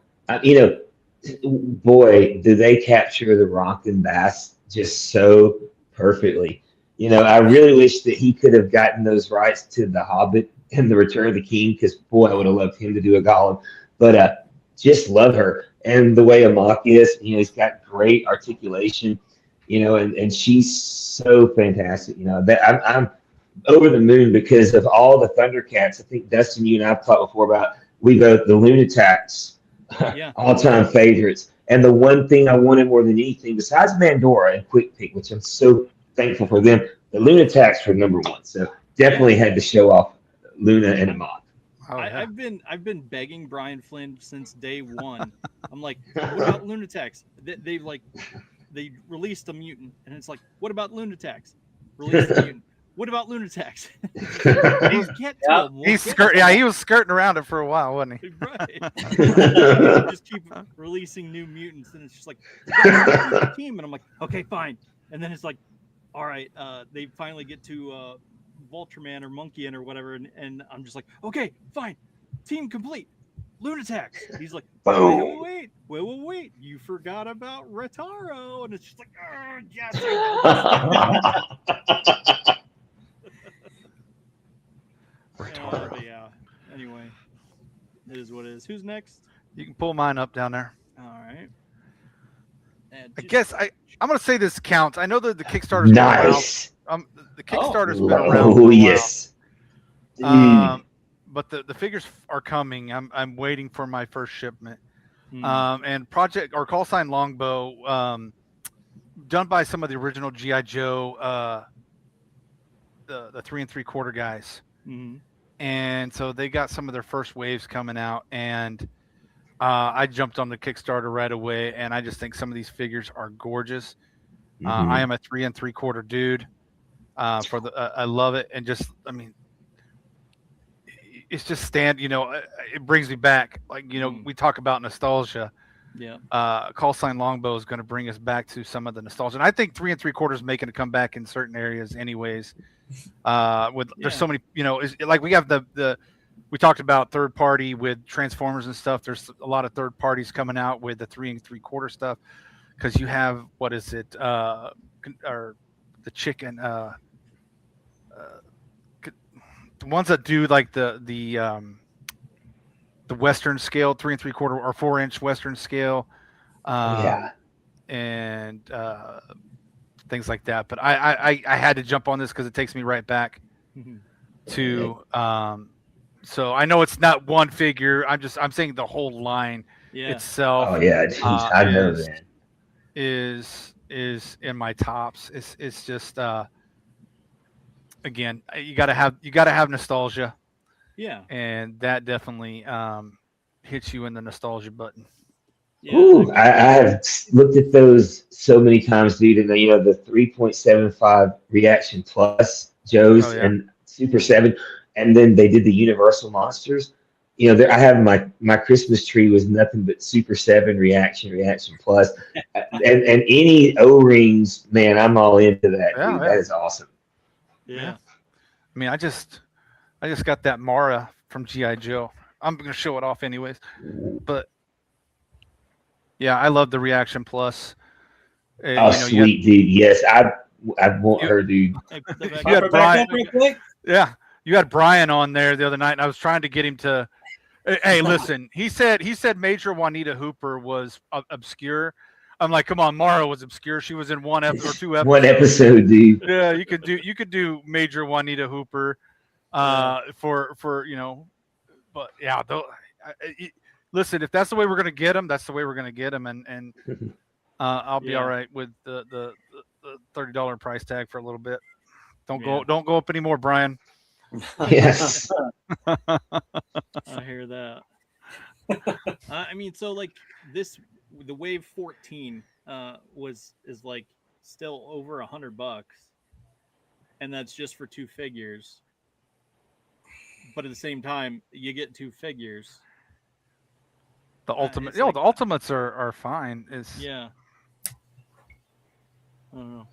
boy, do they capture the rock and bass just so perfectly. I really wish that he could have gotten those rights to The Hobbit and The Return of the King, because boy, I would have loved him to do a Gollum. But just love her. And the way Amok is, he's got great articulation, and she's so fantastic. That I'm over the moon because of all the Thundercats. I think Dustin, you and I've talked before about we both the Lunatics, Yeah. all-time favorites. And the one thing I wanted more than anything, besides Mandora and Quick Pick, which I'm so thankful for them, the Lunatics were number one. So definitely had to show off Luna and Amok. Oh, yeah. I've been begging Brian Flynn since day one. I'm like, what about Lunatics? They released a mutant, and it's like, what about Lunatics? Released a mutant. What about Lunatics? He was skirting around it for a while, wasn't he? Right. Just keep releasing new mutants, and it's just like the team, and I'm like, okay, fine. And then it's like, all right, they finally get to Vultureman or Monkey or whatever, and I'm just like, okay, fine, team complete. Lunatics. He's like, wait, you forgot about Retaro, and it's just like, oh, yes, I know. Yeah. Anyway, it is what it is. Who's next? You can pull mine up down there. All right. I guess I'm going to say this counts. I know that the Kickstarter's nice. been around. The Kickstarter's been around. Oh yes. But the figures are coming. I'm waiting for my first shipment. Hmm. And Project or Call Sign Longbow, done by some of the original GI Joe, the 3 3/4 guys. Mm-hmm. And so they got some of their first waves coming out, and I jumped on the Kickstarter right away, and I just think some of these figures are gorgeous. Mm-hmm. I am a 3 3/4 dude. I love it, and just it's just it brings me back. Like we talk about nostalgia. Yeah. Call Sign Longbow is going to bring us back to some of the nostalgia, and I think 3 3/4 is making a comeback in certain areas, anyways. There's so many, like we have we talked about third party with Transformers and stuff. There's a lot of third parties coming out with the 3 3/4 stuff, because you have or the chicken, the ones that do like the Western scale 3 3/4 or 4-inch Western scale, and things like that. But I had to jump on this because it takes me right back to so I know it's not one figure. I'm saying the whole line itself. Oh yeah, I know that is in my tops. It's just again, you gotta have nostalgia. Yeah. And that definitely hits you in the nostalgia button. Yeah. Ooh, I have looked at those so many times, dude. And the 3.75 Reaction Plus Joes and Super 7, and then they did the Universal Monsters. I have my Christmas tree was nothing but Super 7 Reaction Plus, and any O-rings, man, I'm all into that. Yeah, dude. That is awesome. Yeah. I mean, I just got that Mara from GI Joe. I'm gonna show it off anyways, but yeah, I love the Reaction Plus. Sweet, dude. Yes, I want her, dude. You had Brian. Yeah, you had Brian on there the other night, and I was trying to get him to. Hey, listen. He said Major Juanita Hooper was obscure. I'm like, come on, Mara was obscure. She was in one episode or two episodes. One episode, dude. Yeah, you could do Major Juanita Hooper, but yeah, listen, if that's the way we're gonna get them, that's the way we're gonna get them, and I'll be all right with the $30 price tag for a little bit. Don't go up anymore, Brian. Yes. I hear that. I mean, so like the Wave 14 is like still over $100, and that's just for two figures. But at the same time, you get two figures. The ultimate, It's like, the ultimates are fine. yeah. I don't know.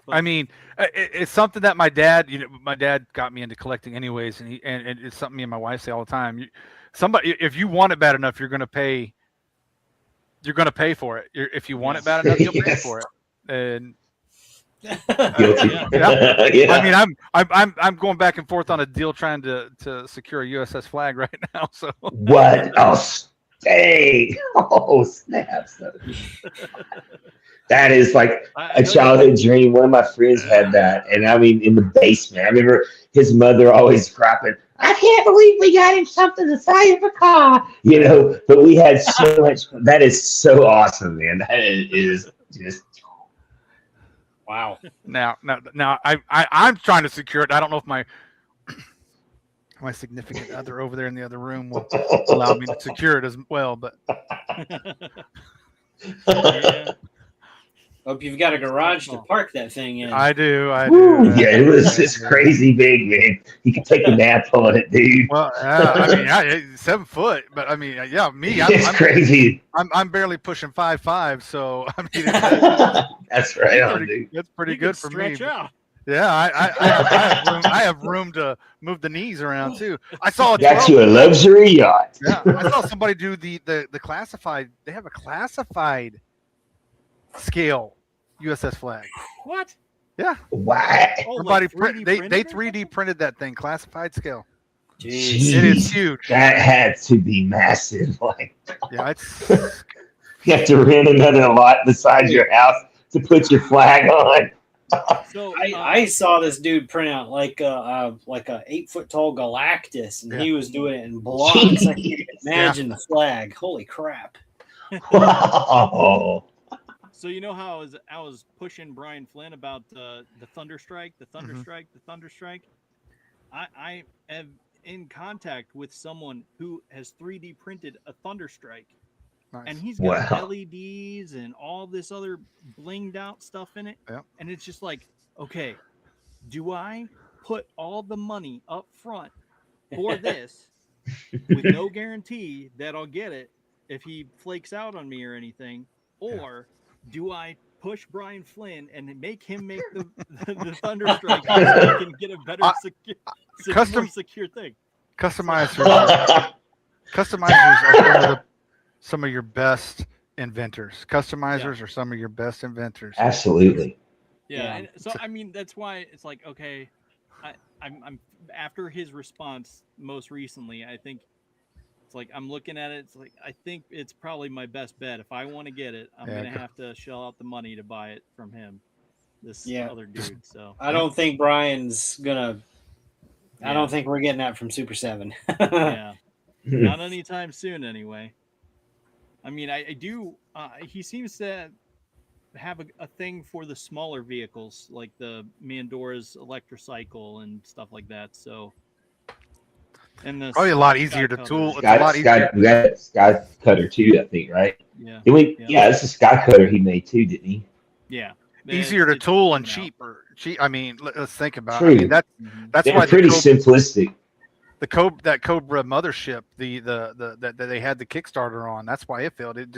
I mean, it's something that my dad got me into collecting anyways, and it's something me and my wife say all the time. If you want it bad enough, you're gonna pay. You're gonna pay for it. If you want it bad enough, you'll pay for it. And Guilty. yeah. Yeah. I mean, I'm going back and forth on a deal trying to secure a USS flag right now. So What? Oh, stay. Oh, snaps. That is like a childhood dream. One of my friends had that. And I mean, in the basement, I remember his mother always crapping, I can't believe we got him something the size of a car, but we had so much. That is so awesome, man. That is just. Wow. now I'm trying to secure it. I don't know if my significant other over there in the other room will allow me to secure it as well, but Yeah. Hope you've got a garage to park that thing in. I do. Yeah, it was just crazy big, man. You could take a nap on it, dude. Well, I mean, 7 foot, but I mean, yeah, me, It's crazy. I'm barely pushing 5'5", so I mean, That's right on, dude. that's pretty good for me. Stretch out. Yeah, I have room to move the knees around too. I saw Got you a luxury yacht. Yeah, I saw somebody do the classified. They have a classified scale USS flag. What? Yeah. Wow. Oh, Somebody like 3D they printed or 3D something? printed that thing, classified scale. Jeez. It is huge. That had to be massive. Like, Yeah, it's you have to rent another lot beside your house to put your flag on. So I saw this dude print out like a 8-foot tall Galactus, and he was doing it in blocks. I can't imagine the flag. Holy crap! Wow. So you know how I was pushing Brian Flynn about the Thunderstrike, the Thunderstrike, the Thunderstrike. I am in contact with someone who has 3D printed a Thunderstrike, nice. and he's got Wow. LEDs and all this other blinged out stuff in it. Yeah. And it's just like, okay, do I put all the money up front for this with no guarantee that I'll get it if he flakes out on me or anything, or do I push Brian Flynn and make him make the Thunderstrike so I can get a better more secure thing? Customizers are some of your best inventors. Customizers are some of your best inventors. Absolutely. Yeah. And so I mean, that's why it's like, okay, I'm after his response most recently, I think it's like I'm looking at it. It's like I think it's probably my best bet. If I want to get it, I'm gonna have to shell out the money to buy it from him. This other dude. So I don't think Brian's gonna. I don't think we're getting that from Super 7. Yeah, not anytime soon, anyway. I mean, I do. He seems to have a thing for the smaller vehicles, like the Mandora's Electrocycle and stuff like that. So. And Probably a lot easier to tool. It's Sky, a lot easier. we got Sky Cutter too, I think, right? Yeah. It's a Sky Cutter he made too, didn't he? Yeah. Easier to tool and cheaper. I mean, let's think about True. it. I mean, that's They're why pretty simplistic. that Cobra mothership, that they had the Kickstarter on. That's why it failed. It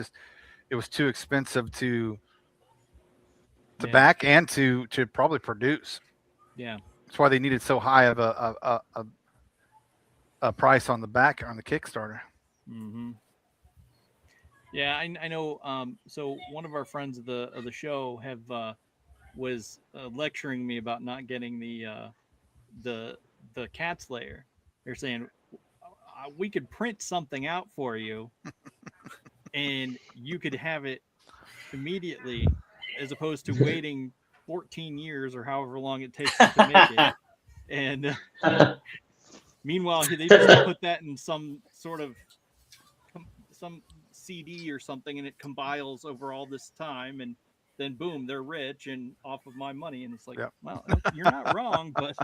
was too expensive to back and to probably produce. Yeah. That's why they needed so high of a price on the back on the Kickstarter. Mm-hmm. Yeah, I know. So one of our friends of the show was lecturing me about not getting the cat slayer. They're saying we could print something out for you, and you could have it immediately, as opposed to waiting 14 years or however long it takes to make it. And meanwhile, they just put that in some sort of some CD or something, and it compiles over all this time, and then boom, they're rich and off of my money. And it's like, well, you're not wrong, but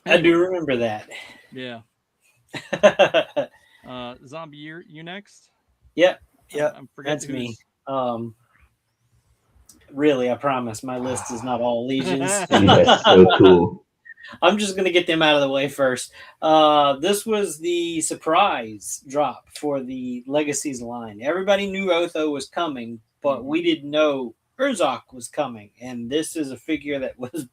I do remember that. Yeah. Zombie, you next? Yep. I'm forgetting That's me. Really, I promise my list is not all legions. Dude, that's so cool. I'm just going to get them out of the way first. This was the surprise drop for the Legacies line. Everybody knew Otho was coming, but we didn't know Urzok was coming. And this is a figure that was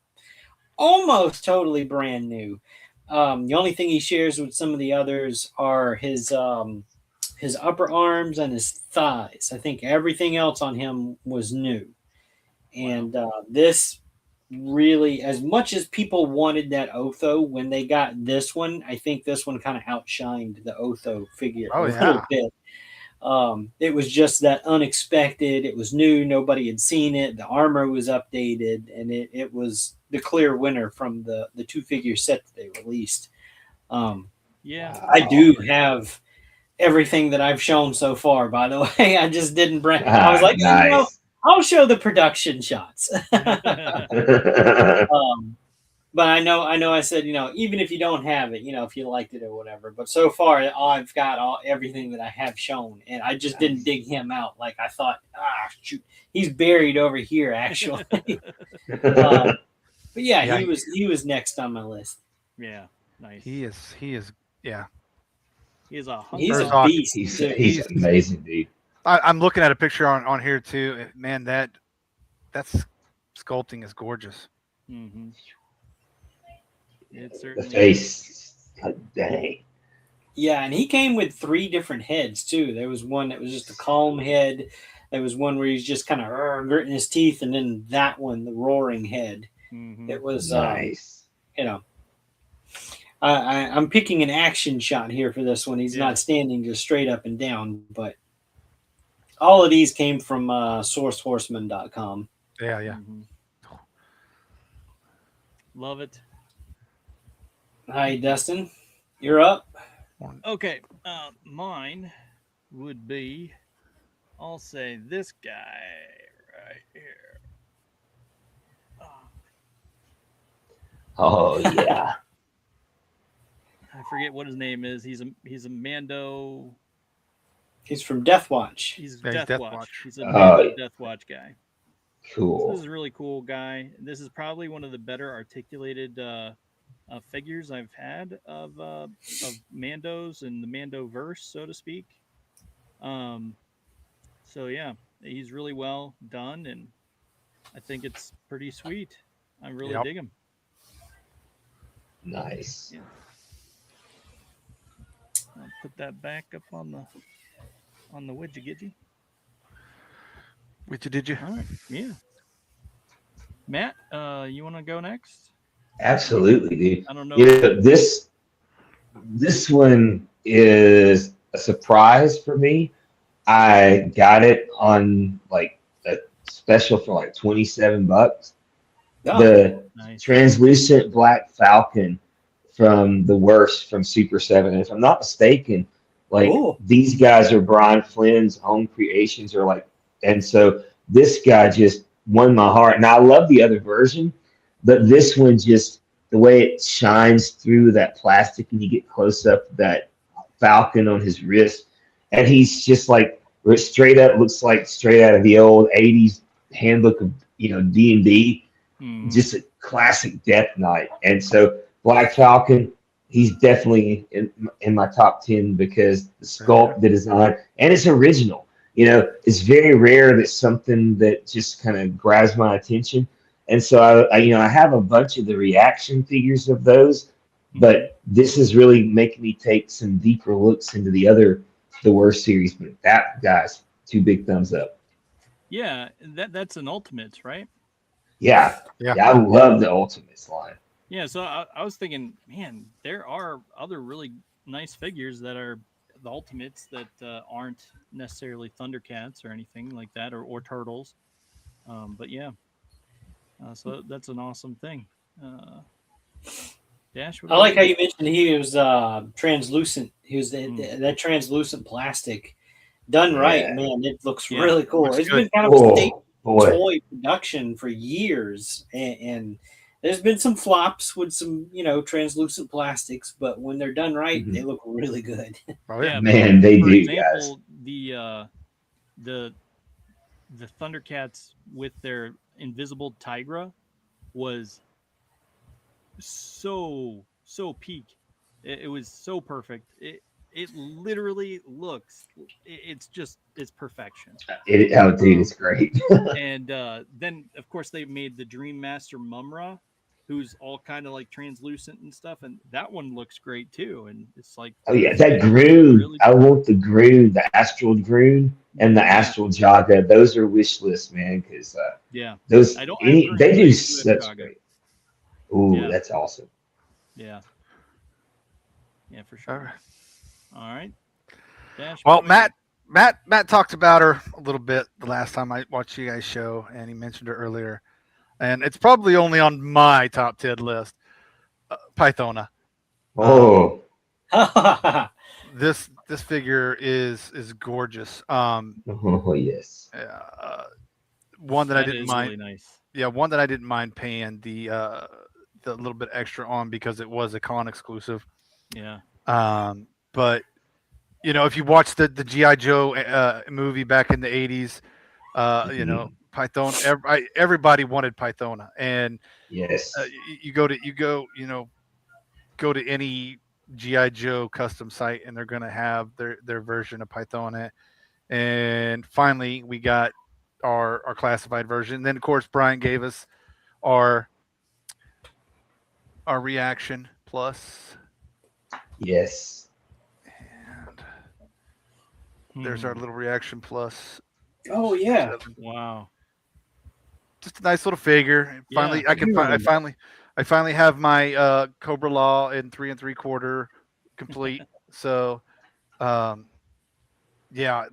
almost totally brand new. The only thing he shares with some of the others are his upper arms and his thighs. I think everything else on him was new. And this really, as much as people wanted that Otho, when they got this one, I think this one kind of outshined the Otho figure a little bit. It was just that unexpected. It was new. Nobody had seen it. The armor was updated, and it was the clear winner from the 2-figure set that they released. I do have everything that I've shown so far, by the way. I just didn't bring. I was like, nice. I'll show the production shots. But I know I said, even if you don't have it, if you liked it or whatever. But so far, I've got everything that I have shown, and I just didn't dig him out. Like I thought, shoot, he's buried over here, actually. But yeah, he was next on my list. Yeah, nice. He is. Yeah. He's a beast. He's amazing, dude. I'm looking at a picture on here too. Man, that's sculpting is gorgeous. Mm-hmm. It's the face, God dang. Yeah, and he came with 3 different heads too. There was one that was just a calm head. There was one where he's just kind of gritting his teeth, and then that one, the roaring head. Mm-hmm. It was nice. I'm picking an action shot here for this one. He's not standing just straight up and down, but all of these came from sourcehorseman.com. Yeah. Mm-hmm. Love it. Hi, Dustin. You're up. Okay. Mine would be, I'll say this guy right here. Oh yeah. I forget what his name is. He's a Mando. He's from Death Watch. He's Death Watch. He's a Death Watch guy. Cool. So this is a really cool guy. This is probably one of the better articulated figures I've had of Mandos and the Mando verse, so to speak. So yeah, he's really well done, and I think it's pretty sweet. I really dig him. Nice. Yeah. I'll put that back up on the widget. Did you? All right. Yeah. Matt, you want to go next? Absolutely, dude. I don't know. This one is a surprise for me. I got it on like a special for like $27. The nice. Translucent Black Falcon from the worst from Super 7. And if I'm not mistaken, like these guys are Brian Flynn's own creations, or like, and so this guy just won my heart. And I love the other version, but this one, just the way it shines through that plastic and you get close up that falcon on his wrist, and he's just like straight up, looks like straight out of the old 80s handbook of D&D. Just a classic Death Knight. And so Black Falcon, he's definitely in my top 10 because the sculpt, the design, and it's original. It's very rare that something that just kind of grabs my attention. And so I have a bunch of the reaction figures of those, but this is really making me take some deeper looks into the worst series. But that, guys, 2 big thumbs up. Yeah, that's an Ultimates, right? Yeah, I love the Ultimates line. Yeah, so I was thinking, man, there are other really nice figures that are the Ultimates that aren't necessarily Thundercats or anything like that, or Turtles. But yeah, so that's an awesome thing. Dash. I like how you mentioned he was translucent. He was that translucent plastic done right, man. It looks really cool. It's been kind of a state toy production for years, and there's been some flops with some, translucent plastics, but when they're done right, they look really good. Oh yeah. Man, they for do, example, the Thundercats with their invisible Tigra was so peak. It was so perfect. It literally looks. It's perfection. Dude, it's great. And then of course they made the Dream Master Mumra, who's all kind of like translucent and stuff, and that one looks great too. And it's like, Oh yeah, that Groon. really I want the Groon, the Astral Groon, and the Astral Jaga. Those are wish lists, man. Because yeah, those I don't. they do such great. Ooh, Yeah. that's awesome. Yeah, for sure. All right. Dash, Well, what about Matt talked about her a little bit the last time I watched you guys' show, and he mentioned her earlier. And it's probably only on my top 10 list. Pythona. Oh, This figure is gorgeous. oh yes. One that That I didn't is mind. really nice. Yeah, one that I didn't mind paying the little bit extra on because it was a con exclusive. Yeah. But if you watch the GI Joe movie back in the 80s, Python, everybody wanted Pythona, and Yes. you go to any GI Joe custom site, and they're going to have their version of Pythona. And finally, we got our classified version. Then, of course, Brian gave us our reaction plus. Yes. And there's our little reaction plus. Oh yeah. Wow. Just a nice little figure. Finally, Yeah. I finally have my Cobra Law in 3 3/4 complete. So, yeah,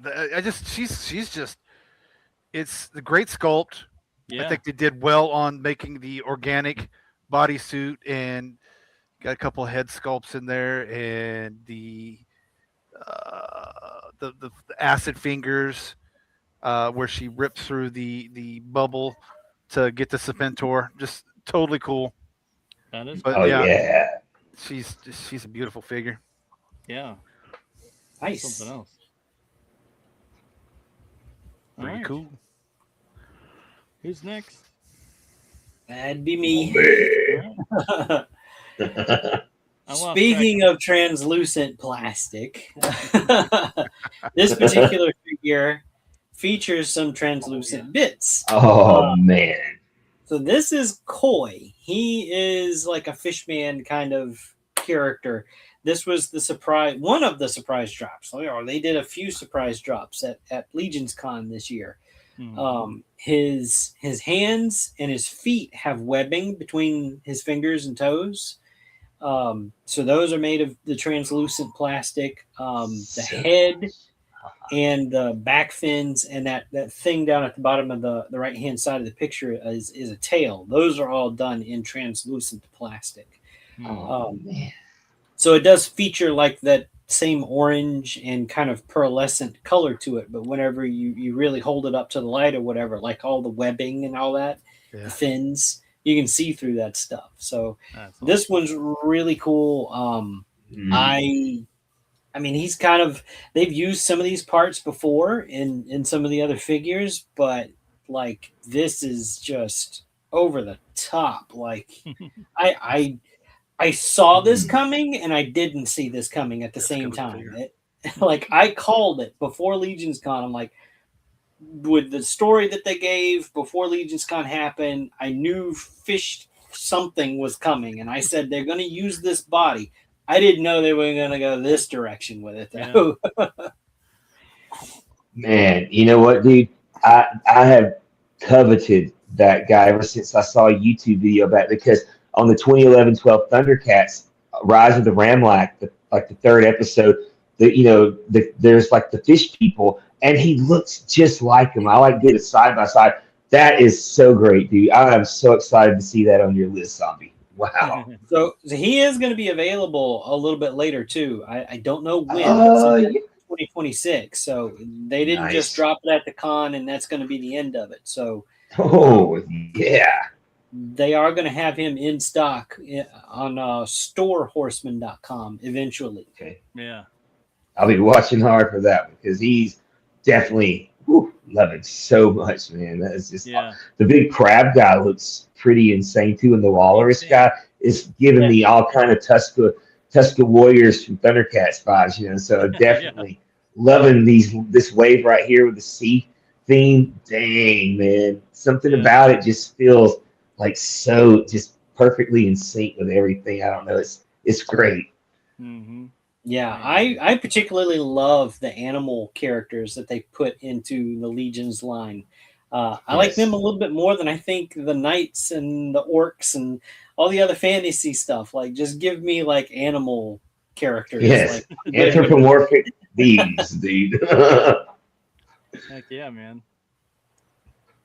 she's just, it's the great sculpt. Yeah. I think they did well on making the organic bodysuit, and got a couple of head sculpts in there, and the acid fingers where she ripped through the bubble to get the Serpentor. Just totally cool. That is. But Oh yeah. she's a beautiful figure. Yeah. Nice. Something else. All Pretty right. cool. Who's next? That'd be me. Man. Speaking of translucent plastic, this particular figure features some translucent bits. Oh man. So this is Koi. He is like a fishman kind of character. This was one of the surprise drops. They did a few surprise drops at Legion's Con this year. His hands and his feet have webbing between his fingers and toes. So those are made of the translucent plastic. The head and the back fins and that thing down at the bottom of the right hand side of the picture is a tail. Those are all done in translucent plastic. Man. So it does feature like that same orange and kind of pearlescent color to it, but whenever you really hold it up to the light or whatever, like all the webbing and all that, the fins, you can see through that stuff. So this one's really cool. I mean, he's kind of, they've used some of these parts before in some of the other figures, but like this is just over the top. Like I saw this coming and I didn't see this coming at the same time. Like I called it before Legion's Con. I'm like, with the story that they gave before Legion's Con happened, I knew something was coming, and I said they're going to use this body. I didn't know they were going to go this direction with it, though. Yeah. Man, you know what, dude? I have coveted that guy ever since I saw a YouTube video about it, because on the 2011-12 Thundercats Rise of the Ramlak, the third episode, there's like the fish people, and he looks just like him. I like did it side by side. That is so great, dude. I am so excited to see that on your list, Zombie. Wow. So he is going to be available a little bit later too. I don't know when. 2026. So they didn't just drop it at the con, and that's going to be the end of it. So oh yeah. they are going to have him in stock on storehorseman.com eventually. Okay. Yeah. I'll be watching hard for that one because he's definitely loving so much, man. That's just the big crab guy looks pretty insane too, and the walrus guy is giving me all kind of Tuska Warriors from Thundercats vibes, you know. So definitely loving this wave right here with the sea theme. Dang, man, something about it just feels like so just perfectly in sync with everything. I don't know, it's great. Mm-hmm. Yeah, I particularly love the animal characters that they put into the Legion's line. I like them a little bit more than I think the knights and the orcs and all the other fantasy stuff. Like, just give me like animal characters. Yes, like, anthropomorphic beings, dude. Heck yeah, man.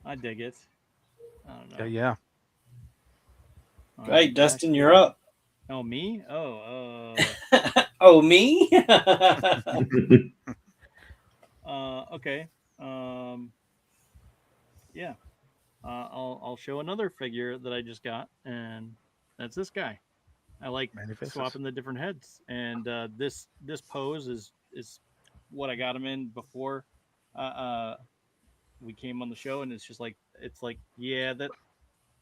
I dig it. I don't know. Yeah. Right, Dustin, you're up. Oh, me? Oh, oh, me? okay. Yeah. I'll show another figure that I just got, and that's this guy. I like swapping the different heads, and this pose is what I got him in before we came on the show, and it's like yeah,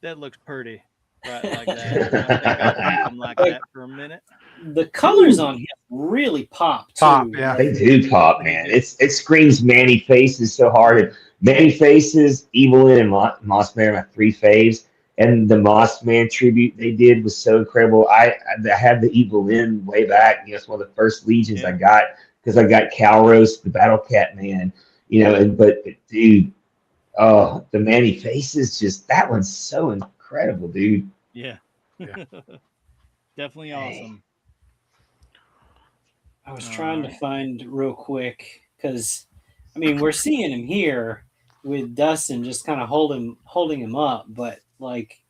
that looks pretty. Right, like that. I'll keep them like that for a minute. The colors on him really pop too. Yeah. They do pop, man. It screams Manny Faces so hard. And Manny Faces, Evelyn, and Moss Man are my three faves. And the Moss Man tribute they did was so incredible. I had the Evelyn way back. You know, it's one of the first Legions I got because I got Calros, the Battle Cat Man. You know, but dude, oh, the Manny Faces, just that one's so incredible, dude. Yeah. Definitely awesome. I was trying to find real quick because, I mean, we're seeing him here with Dustin just kind of holding him up, but like,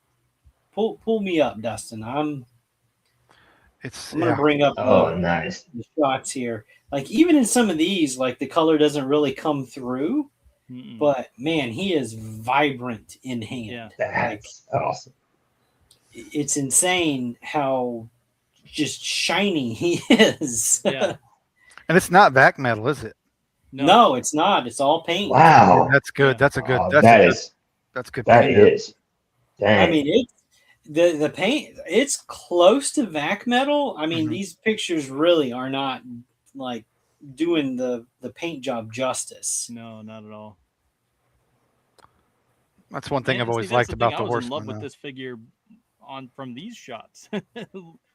pull me up, Dustin. I'm gonna bring up nice the shots here. Like, even in some of these, like the color doesn't really come through, but man, he is vibrant in hand. Yeah, that's awesome. It's insane how just shiny he is. Yeah. And it's not vac metal, is it? No, it's not. It's all paint. Wow. Yeah, that's good. That's a good. That's good. That paint. is. Dang. I mean, it's the paint. It's close to vac metal. I mean, these pictures really are not like doing the paint job justice. No, not at all. That's one thing I've always liked about the Horseman. I was in love with this figure from these shots.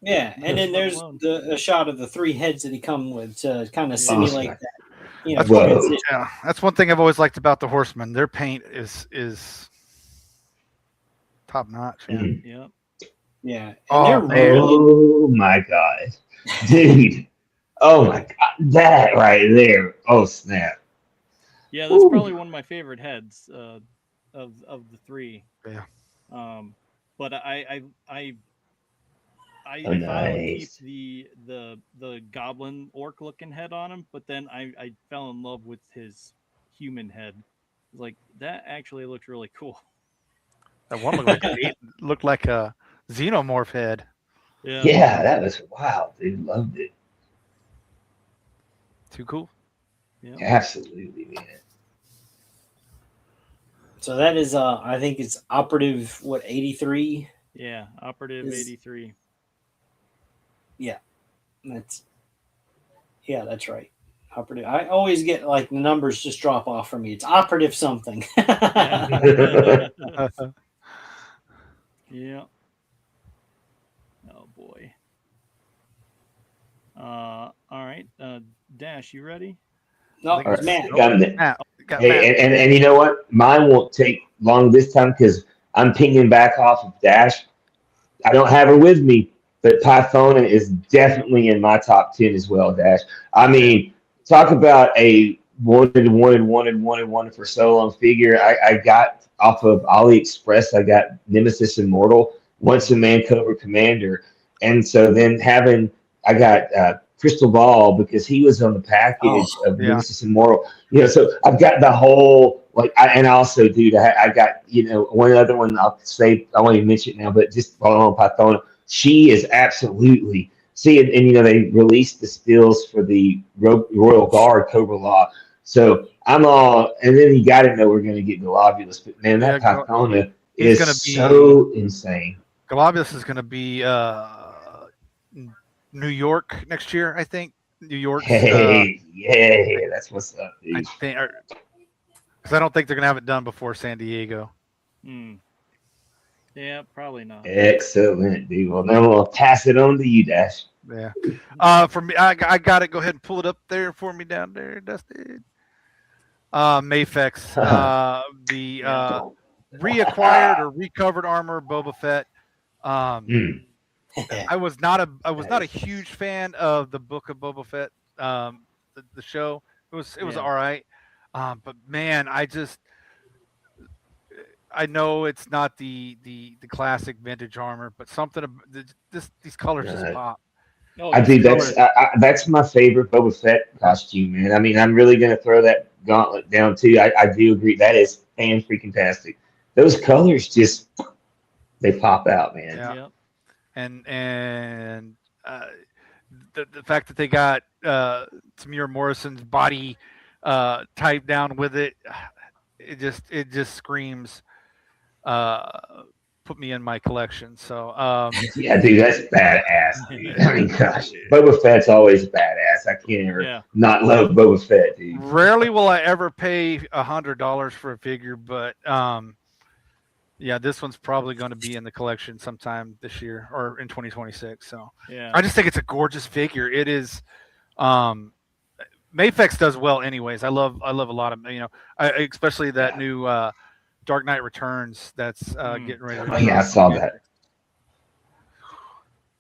Yeah, and then there's a shot of the three heads that he come with to kind of simulate that. You know, that's one thing I've always liked about the Horsemen. Their paint is top notch. Yeah. Yeah. Oh my God, dude! Oh my God, that right there! Oh snap! Yeah, that's probably one of my favorite heads of the three. Yeah. But I nice. keep the goblin orc looking head on him, but then I fell in love with his human head. Like, that actually looks really cool. That one looked like a xenomorph head. Yeah, that was wild, dude. Loved it. Too cool. Yeah. Absolutely, man. So that is I think it's operative 83. Yeah, operative 83. Yeah, that's right. Operative. I always get like the numbers just drop off for me. It's operative something. Yeah. Oh boy. All right. Dash, you ready? No, All right. Matt. Hey, and you know what? Mine won't take long this time because I'm pinging back off of Dash. I don't have her with me, but Pythona is definitely in my top 10 as well, Dash. I mean, talk about a wanted for so long figure. I got off of AliExpress. I got Nemesis Immortal, once a man Cobra Commander. And so then I got crystal ball because he was on the package of yeah. Nemesis Immortal. So I've got the whole and also, dude, I got one other one. I'll say I won't even mention it now, but just on Python, she is absolutely. See, and they released the stills for the Royal Guard Cobra Law. So I'm all, and then you got to know we're going to get Globulus. But man, that Pythona is so insane. Globulus is going to be New York next year, I think. New York. Yeah, that's what's up, dude. I think, because I don't think they're going to have it done before San Diego. Yeah, probably not. Excellent, dude. Well, now I'll pass it on to you, Dash. Yeah. For me, I got to go ahead and pull it up there for me down there, Dusty. Mafex, the reacquired or recovered armor Boba Fett. I was not a huge fan of the Book of Boba Fett, the show. It was all right, but man, I know it's not the classic vintage armor, but something these colors just pop. I do. That's my favorite Boba Fett costume, man. I mean, I'm really gonna throw that gauntlet down too. I do agree that is fan-freaking-tastic. Those colors just they pop out, man. Yeah. And the fact that they got Tamir Morrison's body typed down with it, it just screams put me in my collection. So yeah, dude, that's badass, dude. I mean, gosh, Boba Fett's always badass. I can't ever not love Boba Fett, dude. Rarely will I ever pay $100 for a figure, but yeah, this one's probably going to be in the collection sometime this year or in 2026. So I just think it's a gorgeous figure. It is. Mafex does well, anyways. I love a lot of especially that new Dark Knight Returns that's getting ready. Oh yeah, I saw that.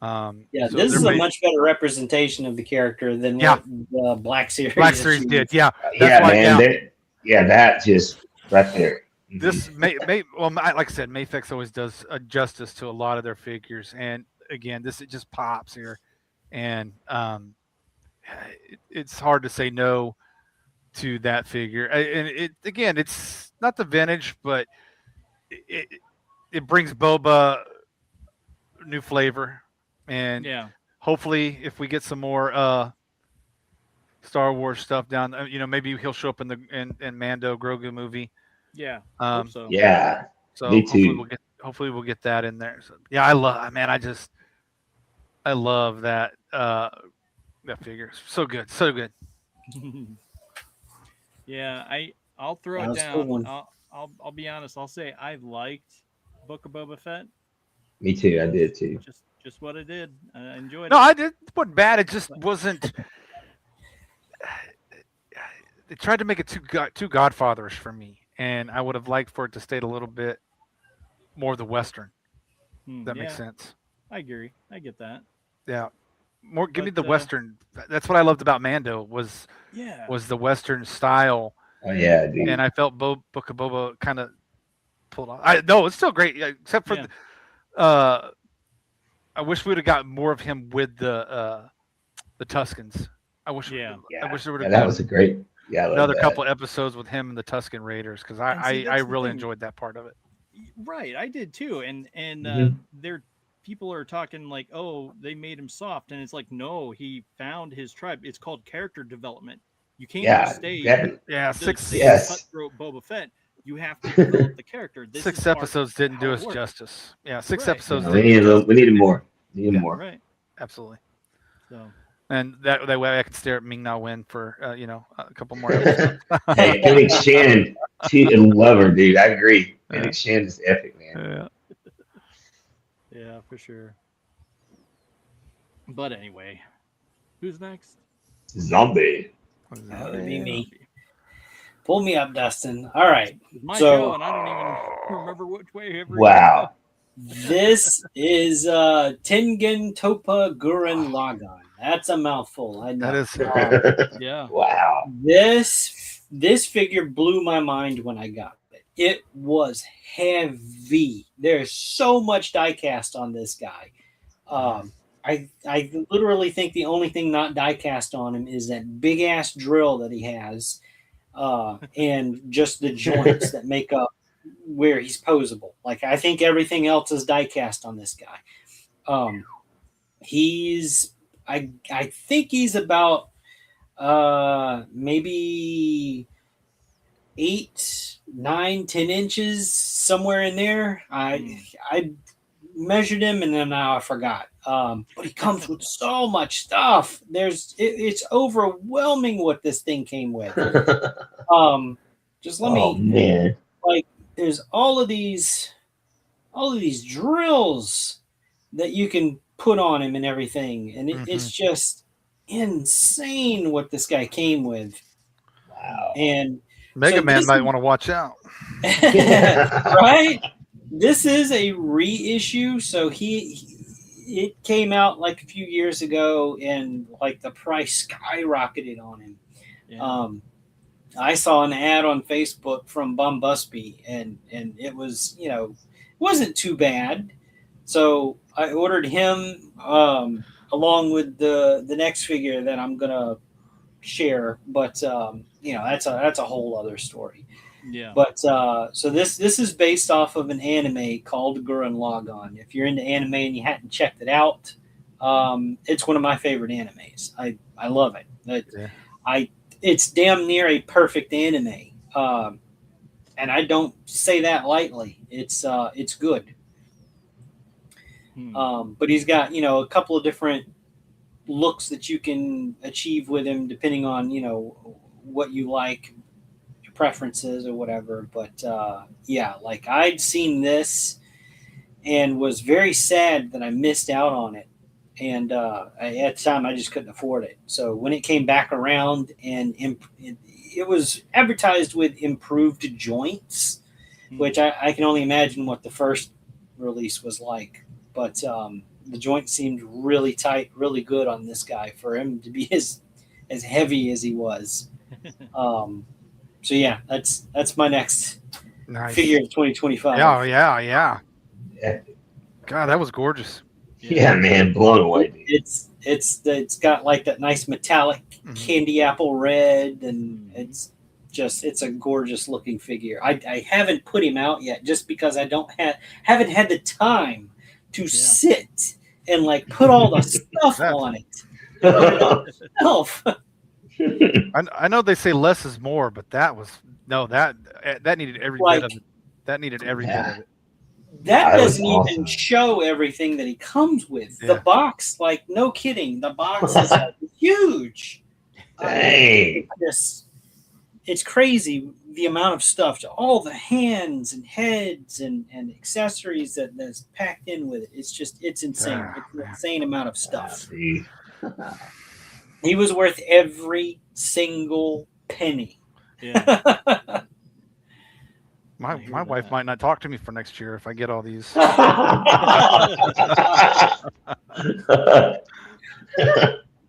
So this is a much better representation of the character than what the Black Series. Black Series did, That's man. That just right there. This like I said, Mafex always does justice to a lot of their figures, and again, it just pops here, and it's hard to say no to that figure. And it's not the vintage, but it brings Boba new flavor, and hopefully, if we get some more Star Wars stuff down, maybe he'll show up in Mando Grogu movie. Yeah. So me too. Hopefully we'll get that in there. So, yeah, I love that figure. So good. Yeah, I'll throw it down. I'll be honest. I'll say I liked Book of Boba Fett. Me too. I did too. Just what I did. I enjoyed it. No, I did. It wasn't bad. It just wasn't. They tried to make it too Godfatherish for me. And I would have liked for it to stay a little bit more of the Western. That makes sense. I agree. I get that. Yeah. Give me the Western. That's what I loved about Mando was the Western style. Oh yeah, dude. And I felt Book of Boba kind of pulled off. No, it's still great, except for I wish we would have got more of him with the Tuskens. I wish there would have that was a great another couple episodes with him and the Tusken Raiders, because I really enjoyed that part of it. Right, I did too, and people are talking like, oh, they made him soft, and it's like, no, he found his tribe. It's called character development. You can't just stay cutthroat Boba Fett. You have to develop the character. Six episodes didn't do us justice. Yeah, six episodes. We needed more. More. Right, absolutely. So. And that way I could stare at Ming-Na Wen for a couple more episodes. Hey, Fennec Shan, love her, dude. I agree. Fennec Shan is epic, man. Yeah, for sure. But anyway, who's next? Zombie. That would be me. Pull me up, Dustin. All right. It's my show, and I don't even remember which way. Wow. This is Tengen Toppa Gurren Lagann. That's a mouthful. I know. That is. Yeah. Wow. This figure blew my mind when I got it. It was heavy. There's so much die cast on this guy. I literally think the only thing not die cast on him is that big ass drill that he has, and just the joints that make up where he's posable. Like I think everything else is die cast on this guy. He's I think he's about maybe 8, 9, 10 inches somewhere in there. I measured him and then now I forgot. But he comes with so much stuff. It's overwhelming what this thing came with. Just let Oh me man. like there's all of these drills that you can put on him and everything, and it's just insane what this guy came with. Wow. And Mega so Man this might is- want to watch out. right? This is a reissue, so it came out like a few years ago, and like the price skyrocketed on him. Yeah. I saw an ad on Facebook from Bum Busby, and it was wasn't too bad, so I ordered him along with the next figure that I'm gonna share, but that's a whole other story. Yeah. But so this is based off of an anime called Gurren Lagann. If you're into anime and you hadn't checked it out, it's one of my favorite animes. I love it. It's damn near a perfect anime, and I don't say that lightly. It's good. But he's got a couple of different looks that you can achieve with him, depending on what you like, preferences or whatever. But like I'd seen this and was very sad that I missed out on it, and at the time I just couldn't afford it. So when it came back around and it was advertised with improved joints, which I can only imagine what the first release was like. But the joint seemed really tight, really good on this guy for him to be as heavy as he was. So yeah, that's my next figure of 2025. Yeah. God, that was gorgeous. Yeah, man, blown away, dude. It's got like that nice metallic candy apple red, and it's a gorgeous looking figure. I haven't put him out yet just because I haven't had the time to sit and like put all the stuff on it. I know they say less is more, but that needed every bit of it. That needed every bit of it. That doesn't even show everything that he comes with. The box, like no kidding, the box is huge. Dang. It's crazy the amount of stuff, all the hands and heads and accessories that's packed in with it. It's insane. It's an insane amount of stuff. He was worth every single penny. Yeah. My wife might not talk to me for next year if I get all these.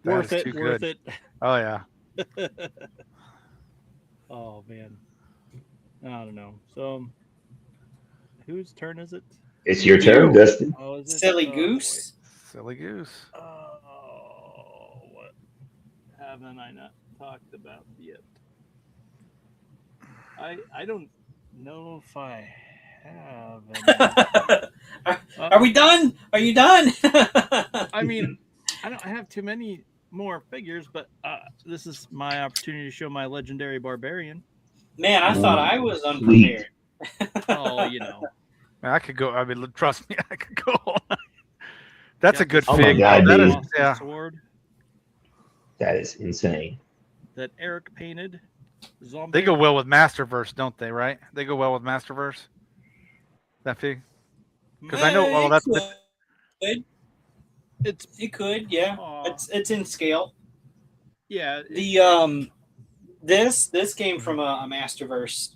Worth it. Oh yeah. Oh man. I don't know. So whose turn is it? It's your turn, Dustin. Oh, is it? Silly goose. Silly goose. Oh, what haven't I not talked about yet? I don't know if I have. Are we done? Are you done? I mean, I don't have too many more figures, but this is my opportunity to show my legendary barbarian. Man, I thought I was unprepared. Oh, I could go. I mean, trust me, I could go all night. That's a good Oh fig. my God, That dude. is, Sword That is insane. that Eric painted. Zombie. They go well with Masterverse, don't they? Right? They go well with Masterverse. That fig. Because I know. Well, that's it could, yeah. It's in scale. Yeah. The this came from a Masterverse.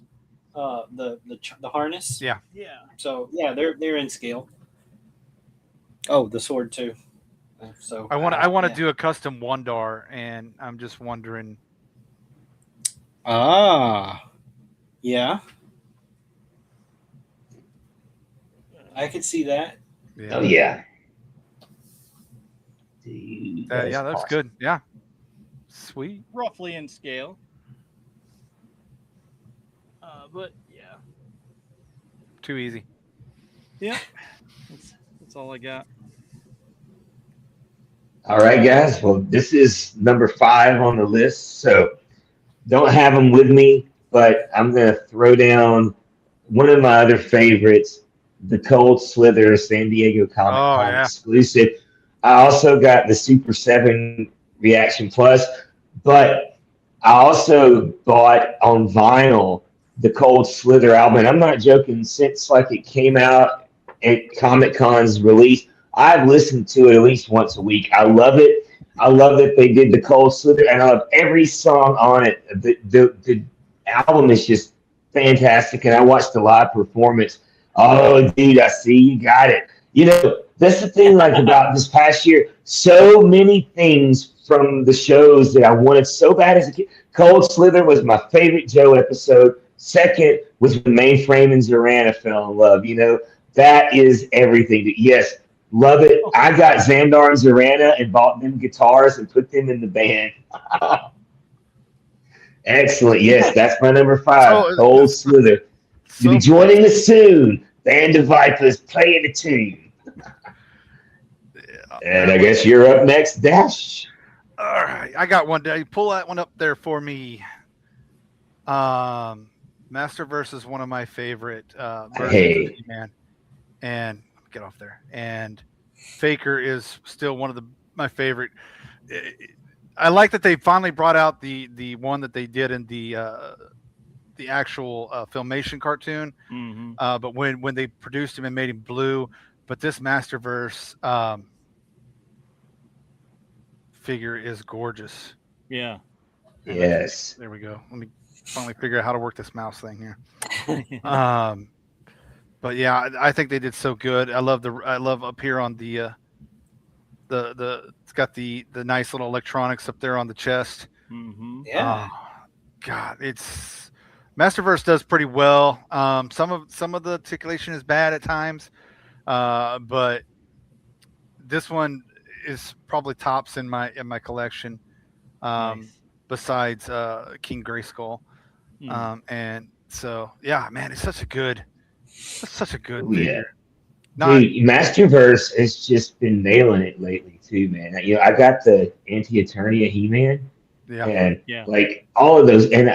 The harness. Yeah. Yeah. So yeah, they're in scale. Oh, the sword too. So I want to do a custom Wondar, and I'm just wondering. Yeah. I could see that. Oh yeah. Dude, Yeah, that looks awesome. good. Yeah, sweet. roughly in scale. But yeah, Too easy. yep. That's all I got. All right, guys. Well, this is number 5 on the list. So don't have them with me, but I'm going to throw down one of my other favorites, the Cold Slither San Diego Comic Oh Con yeah. exclusive. I also got the Super 7 Reaction Plus, but I also bought on vinyl the Cold Slither album. And I'm not joking, since like it came out at Comic Con's release, I've listened to it at least once a week. I love it. I love that they did the Cold Slither, and I love every song on it. The album is just fantastic, and I watched the live performance. Oh, dude, I see you got it. You know, that's the thing, like about this past year. So many things from the shows that I wanted so bad as a kid. Cold Slither was my favorite Joe episode. Second was when Mainframe and Zorana fell in love. You know, that is everything. Yes, love it. I got Xandar and Zorana and bought them guitars and put them in the band. Excellent. Yes, that's my number 5, So, Cold Slither. You'll be so joining us soon. Band of Vipers playing the tune. And I guess you're up next, Dash. all right, I got one. Pull that one up there for me. Masterverse is one of my favorite versions Hey. of He-Man, and get off there. And Faker is still one of my favorite. I like that they finally brought out the one that they did in the actual Filmation cartoon. Mm-hmm. But when they produced him and made him blue, but this Masterverse figure is gorgeous. Yeah. Yes. There we go. Let me finally figure out how to work this mouse thing here. But yeah, I think they did so good. I love up here on the it's got the nice little electronics up there on the chest. Mm-hmm. Yeah. God, it's Masterverse does pretty well. Some of the articulation is bad at times, but this one is probably tops in my collection. Nice. Besides King Grayskull. And so yeah, man, it's such a good Oh, figure. yeah. Dude, Masterverse has just been nailing it lately too, man. You know, I got the Anti-Eternia He-Man, Yeah. and Yeah. like all of those, and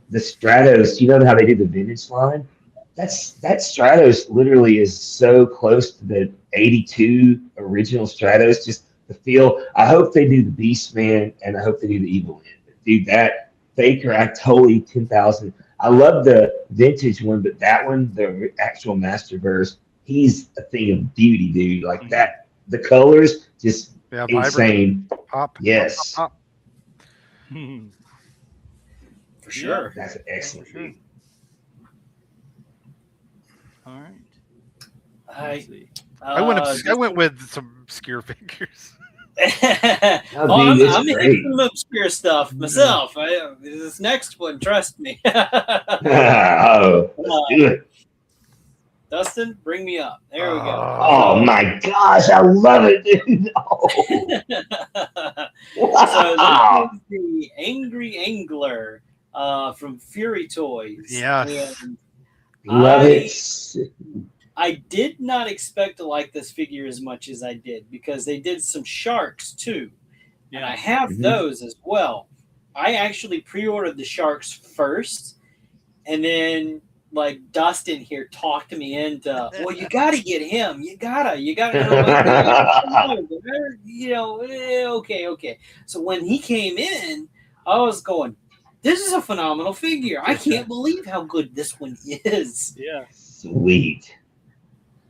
the Stratos. You know how they did the vintage line? That Stratos literally is so close to the '82 original Stratos. Just the feel. I hope they do the Beastman, and I hope they do the Evil Man. Dude, that Faker, I totally 10,000. I love the vintage one, but that one, the actual Masterverse, he's a thing of beauty, dude. Like that, the colors just insane. Pop. Yes, Pop. For sure. that's an excellent For sure. dude. All right. I, I went with some obscure figures. Oh, dude, it's I'm great. into some obscure stuff myself. This next one, trust me. Oh, let's do it. Dustin, bring me up. There we go. Oh my gosh, I love it, dude. Oh, So wow. this is the Angry Angler from Fury Toys. Yes. And Love it. I did not expect to like this figure as much as I did because they did some sharks too. And I have those as well. I actually pre-ordered the sharks first, and then like Dustin here talked me into, well, you got to get him. You gotta. Okay. So when he came in, I was going, this is a phenomenal figure. I can't believe how good this one is. Yeah. Sweet.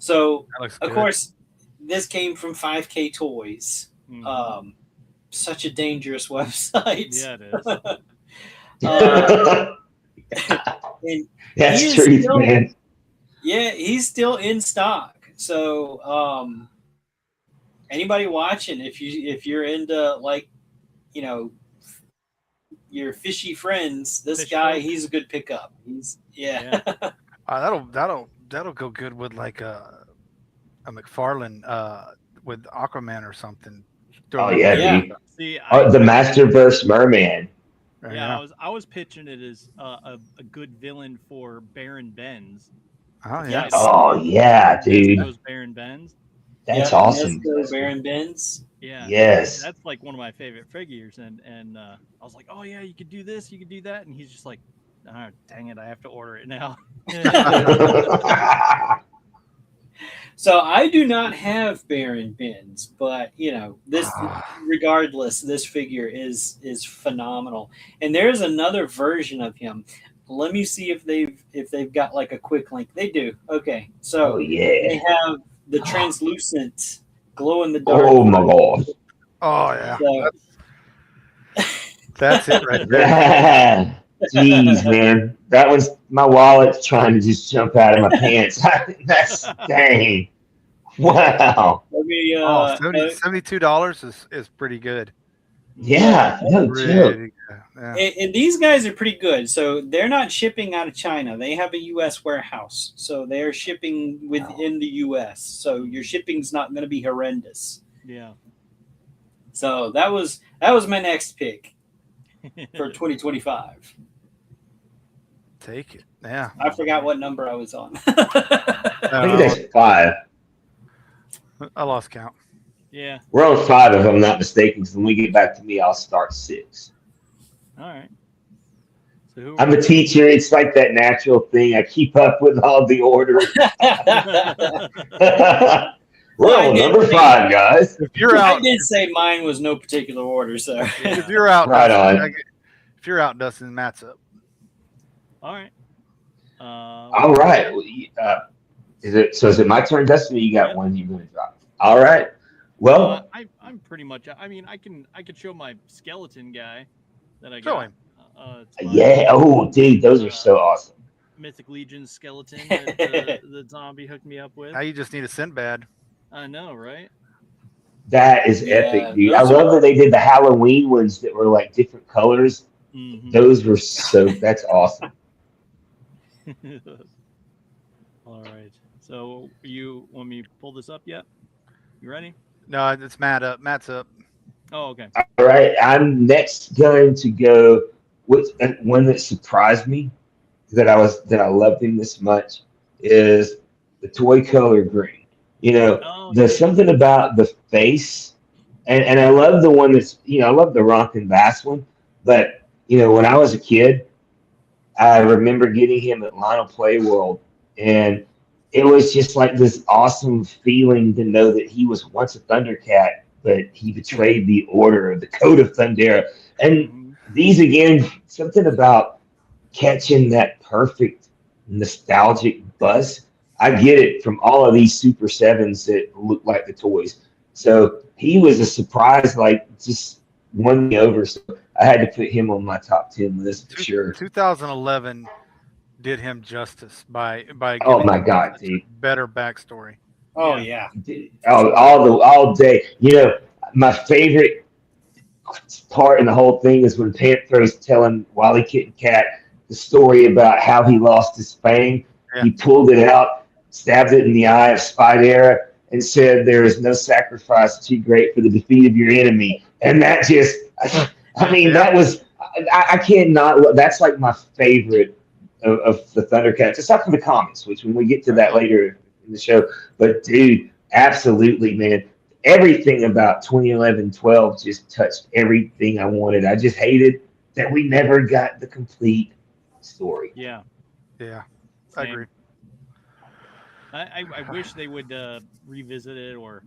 So, Of course, this came from 5K Toys. Mhm. Such a dangerous website. Yeah, it is. And That's truth, still, man. yeah, he's still in stock. So, anybody watching, if you're into like, your fishy friends, this Fish guy, folk. he's a good pickup. Yeah. That'll go good with like a McFarlane with Aquaman or something. Oh yeah, Yeah. dude. See, Oh, the Masterverse Merman. yeah, I was pitching it as a good villain for Baron Benz. Oh yeah. Yes. Oh yeah, dude. Nesco's Baron Benz. That's Yep. awesome. Nesco, Baron Benz. Yeah, Yes. that's like one of my favorite figures, and I was like, oh yeah, you could do this, you could do that, and he's just like, oh, dang it, I have to order it now. So I do not have Baron Benz, but this Ah. regardless, this figure is phenomenal. And there's another version of him. Let me see if they've got like a quick link. They do. Okay. So Oh yeah. they have the translucent glow in the dark. Oh my god. Oh yeah. So, That's it right there. Jeez, man. That was my wallet's trying to just jump out of my pants. That's dang. Wow. let me, Oh, $72 is pretty good. Yeah, no joke. Really good. Yeah. and these guys are pretty good. So they're not shipping out of China. They have a U.S. warehouse. So they're shipping within the U.S. So your shipping's not going to be horrendous. Yeah. So that was my next pick for 2025. Take it. Yeah. I forgot what number I was on. I think that's 5. I lost count. Yeah. We're on 5 if I'm not mistaken. Because when we get back to me, I'll start 6. All right. So who I'm a teacher. It's like that natural thing. I keep up with all the orders. We're on number 5, guys. If you're I out, did say mine was no particular order, so if you're out, Right Dustin, on. if you're out, Dustin, Matt's up. All right. All right. Is it my turn, Dustin? Or you got Yep. one you're going to drop? All right. Well, I'm pretty much. I mean, I could show my skeleton guy that I Show got. him. It's my, yeah. Oh, dude, those are so awesome. Mythic Legion skeleton that the zombie hooked me up with. Now you just need a Sinbad. I know, right? That is Yeah, epic, dude. I those love that they did the Halloween ones that were like different colors. Mhm. Those were that's awesome. All right. So you want me to pull this up yet? You ready? No, it's Matt up. Matt's up. Oh, okay. All right. I'm next going to go with one that surprised me that I loved him this much is the toy color green. Oh, There's something about the face, and I love the one that's I love the Ronkin Bass one, but when I was a kid, I remember getting him at Lionel Play World, and it was just like this awesome feeling to know that he was once a Thundercat, but he betrayed the order of the Code of Thundera. And Mhm. these again, something about catching that perfect nostalgic buzz. I get it from all of these Super 7s that look like the toys. So he was a surprise, like just won me over. So I had to put him on my top 10 list for sure. 2011 did him justice by Oh giving my him God, such a dude. better backstory. oh Yeah. yeah. All day. My favorite part in the whole thing is when Panthro's telling Wily Kitten Cat the story about how he lost his fang. Yeah. He pulled it out, stabbed it in the eye of Spidera, and said, "There is no sacrifice too great for the defeat of your enemy." And that just, I mean, that was, I cannot, that's like my favorite of the Thundercats, aside from the comics, which when we get to that later in the show. But dude, absolutely, man. Everything about 2011-12 just touched everything I wanted. I just hated that we never got the complete story. Yeah. Yeah, I Same. agree. I wish they would revisit it, or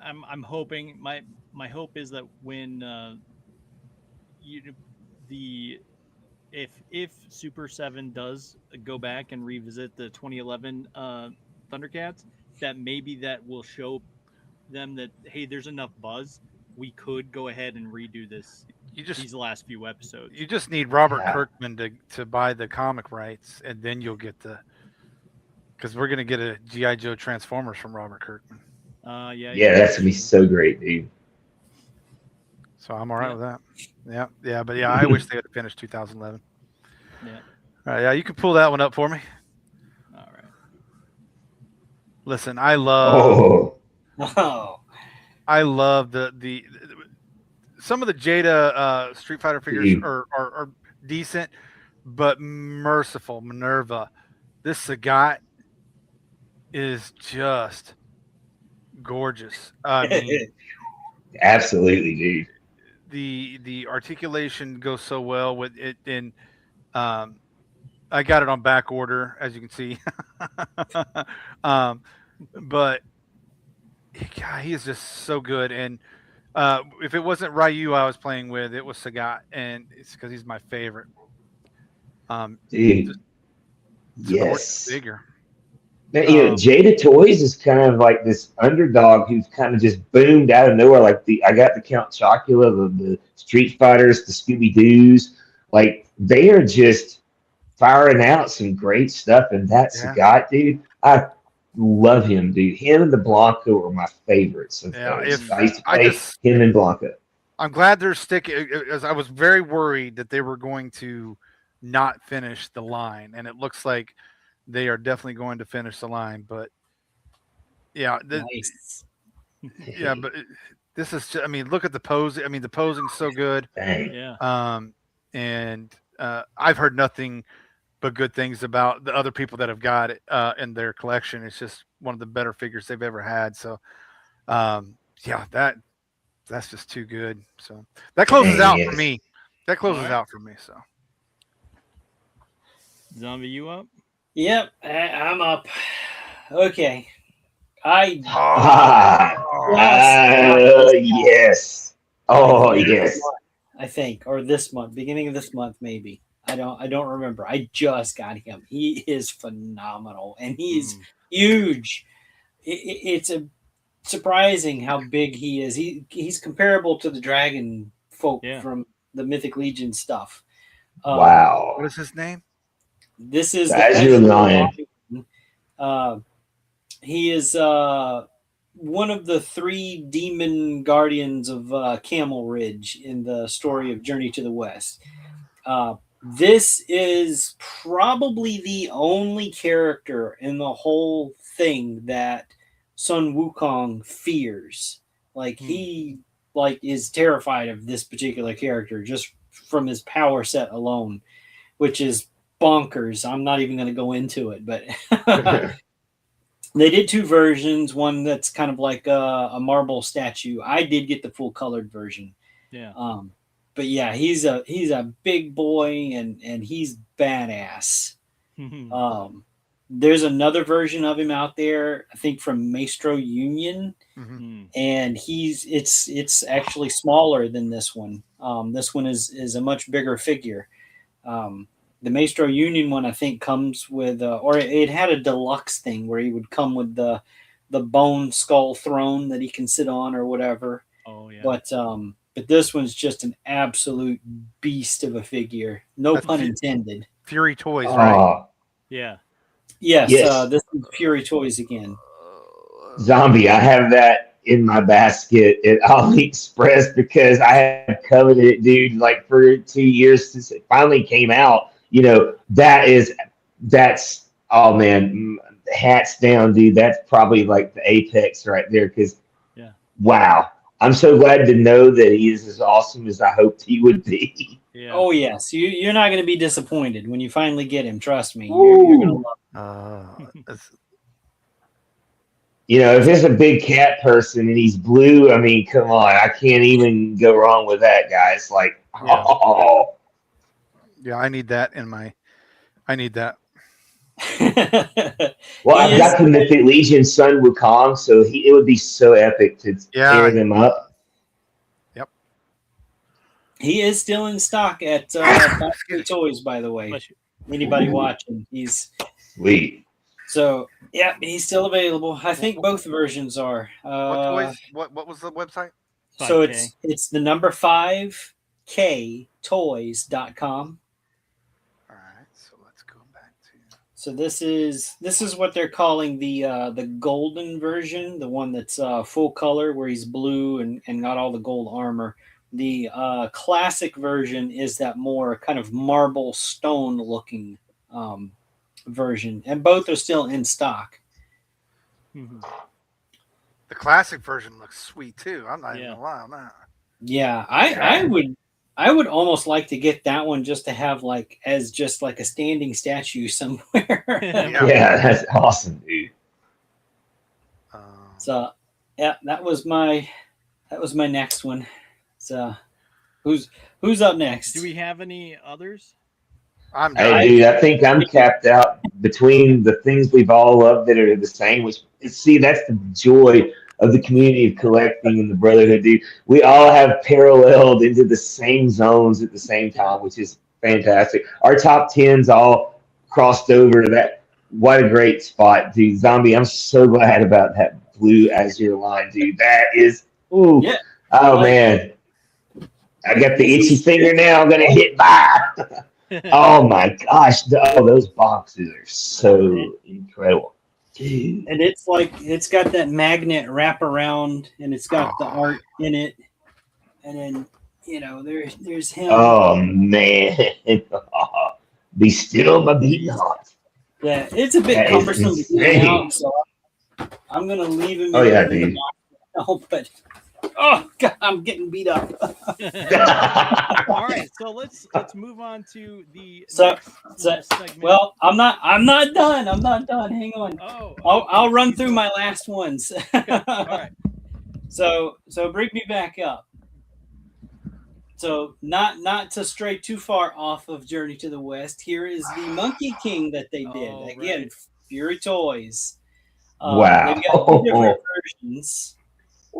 I'm hoping my hope is that when if Super 7 does go back and revisit the 2011 Thundercats, that maybe that will show them that, hey, there's enough buzz, we could go ahead and redo these last few episodes. You just need Robert Yeah. Kirkman to buy the comic rights, and then you'll get because we're gonna get a GI Joe Transformers from Robert Kirkman. Yeah, that's gonna be so great, dude. So I'm all right with that. Yeah, but I wish they had finished 2011. Yeah. All right, yeah, you can pull that one up for me. All right. Listen, I love Oh, I love the some of the Jada Street Fighter figures Dude. are decent, but merciful Minerva. This Sagat is just gorgeous. I mean, Absolutely, dude. the articulation goes so well with it, and um, I got it on back order, as you can see. um, but God, he is just so good. And if it wasn't Ryu I was playing with, it was Sagat, and it's because he's my favorite. Dude, It's a gorgeous yes. figure. Now, Jada Toys is kind of like this underdog who's kind of just boomed out of nowhere. Like I got the Count Chocula, the Street Fighters, the Scooby Doo's. Like they are just firing out some great stuff. And that's Yeah. Sagat, dude. I love him, dude. Him and the Blanco are my favorites of Yeah, those. if I used to I play just, him and Blanco. I'm glad they're sticking. As I was very worried that they were going to not finish the line, and it looks like they are definitely going to finish the line. But yeah, Nice. yeah, but this is. I mean, look at the pose. I mean, the posing's so good. Dang. Yeah. And I've heard nothing but good things about the other people that have got it in their collection. It's just one of the better figures they've ever had. So, yeah, that's just too good. So that closes Dang, out for yes. me. That closes Alright. out for me. So Zombie, you up? Yep, I'm up. Okay. Yes. Oh, yes. I think, or this month, beginning of this month, maybe. I don't remember. I just got him. He is phenomenal, and he's huge. It's surprising how big he is. He's comparable to the dragon folk from the Mythic Legion stuff. Wow. what is his name? This is The Azure Lion. He is one of the 3 demon guardians of Camel Ridge in the story of Journey to the West. This is probably the only character in the whole thing that Sun Wukong fears. Like he is terrified of this particular character just from his power set alone, which is bonkers. I'm not even going to go into it, but they did 2 versions. One that's kind of like a marble statue. I did get the full colored version. Yeah. But yeah, he's a big boy and he's badass. There's another version of him out there, I think from Maestro Union, and it's actually smaller than this one. This one is a much bigger figure. The Maestro Union one, I think, comes with, or it had a deluxe thing where he would come with the bone skull throne that he can sit on or whatever. Oh yeah. But this one's just an absolute beast of a figure. No pun intended. Fury Toys, right? Yeah. Yes. Yes. This is Fury Toys again. Zombie, I have that in my basket at AliExpress because I have coveted it, dude, like for 2 years since it finally came out. That's oh man, hats down, dude. That's probably like the apex right there. Because wow, I'm so glad to know that he is as awesome as I hoped he would be. Yeah. Oh yes, you're not going to be disappointed when you finally get him. Trust me, you're going to love him. If it's a big cat person and he's blue, I mean, come on, I can't even go wrong with that, guys. Like, Yeah, I need that in my. I need that. Well, I've got the Mythic Legion Sun Wukong, so it would be so epic to pair them up. Yep. He is still in stock at Factory Toys, by the way. Anybody watching, he's sweet. So yeah, he's still available. I think both versions are. What toys? What was the website? So 5K. it's the number 5ktoys.com. All right, so let's go back to. So this is what they're calling the golden version, the one that's full color where he's blue and got all the gold armor. The classic version is that more kind of marble stone looking version, and both are still in stock. The classic version looks sweet too. I'm not even Yeah. gonna lie on that. Yeah, I would almost like to get that one just to have like as just like a standing statue somewhere. Yeah, that's awesome, dude. So yeah, that was my next one. So who's up next? Do we have any others? I'm Hey, done. dude, I think I'm capped out between the things we've all loved that are the same. Which, see, that's the joy of the community of collecting and the brotherhood, dude. We all have paralleled into the same zones at the same time, which is fantastic. Our top tens all crossed over to that. What a great spot, dude. Zombie, I'm so glad about that blue Azure line, dude. That is, ooh, Yeah. oh Like- man. I got the itchy finger now. I'm gonna hit buy. Oh my gosh! Those boxes are so incredible, dude. And it's like it's got that magnet wrap around, and it's got the art in it, and then there's him. Oh man, be still, my beating heart. Yeah, it's a bit That is cumbersome to get insane. out, so I'm gonna leave him. Oh, yeah, in the dude. box now, but oh god, I'm getting beat up. All right, so let's move on to the So- next so- little segment. Well, I'm not done. I'm not done. Hang on. Oh, I'll run through my last ones. All right. So bring me back up. So not to stray too far off of Journey to the West. Here is the Monkey King that they did Oh, again. right. Fury Toys. Wow. They've got two different versions.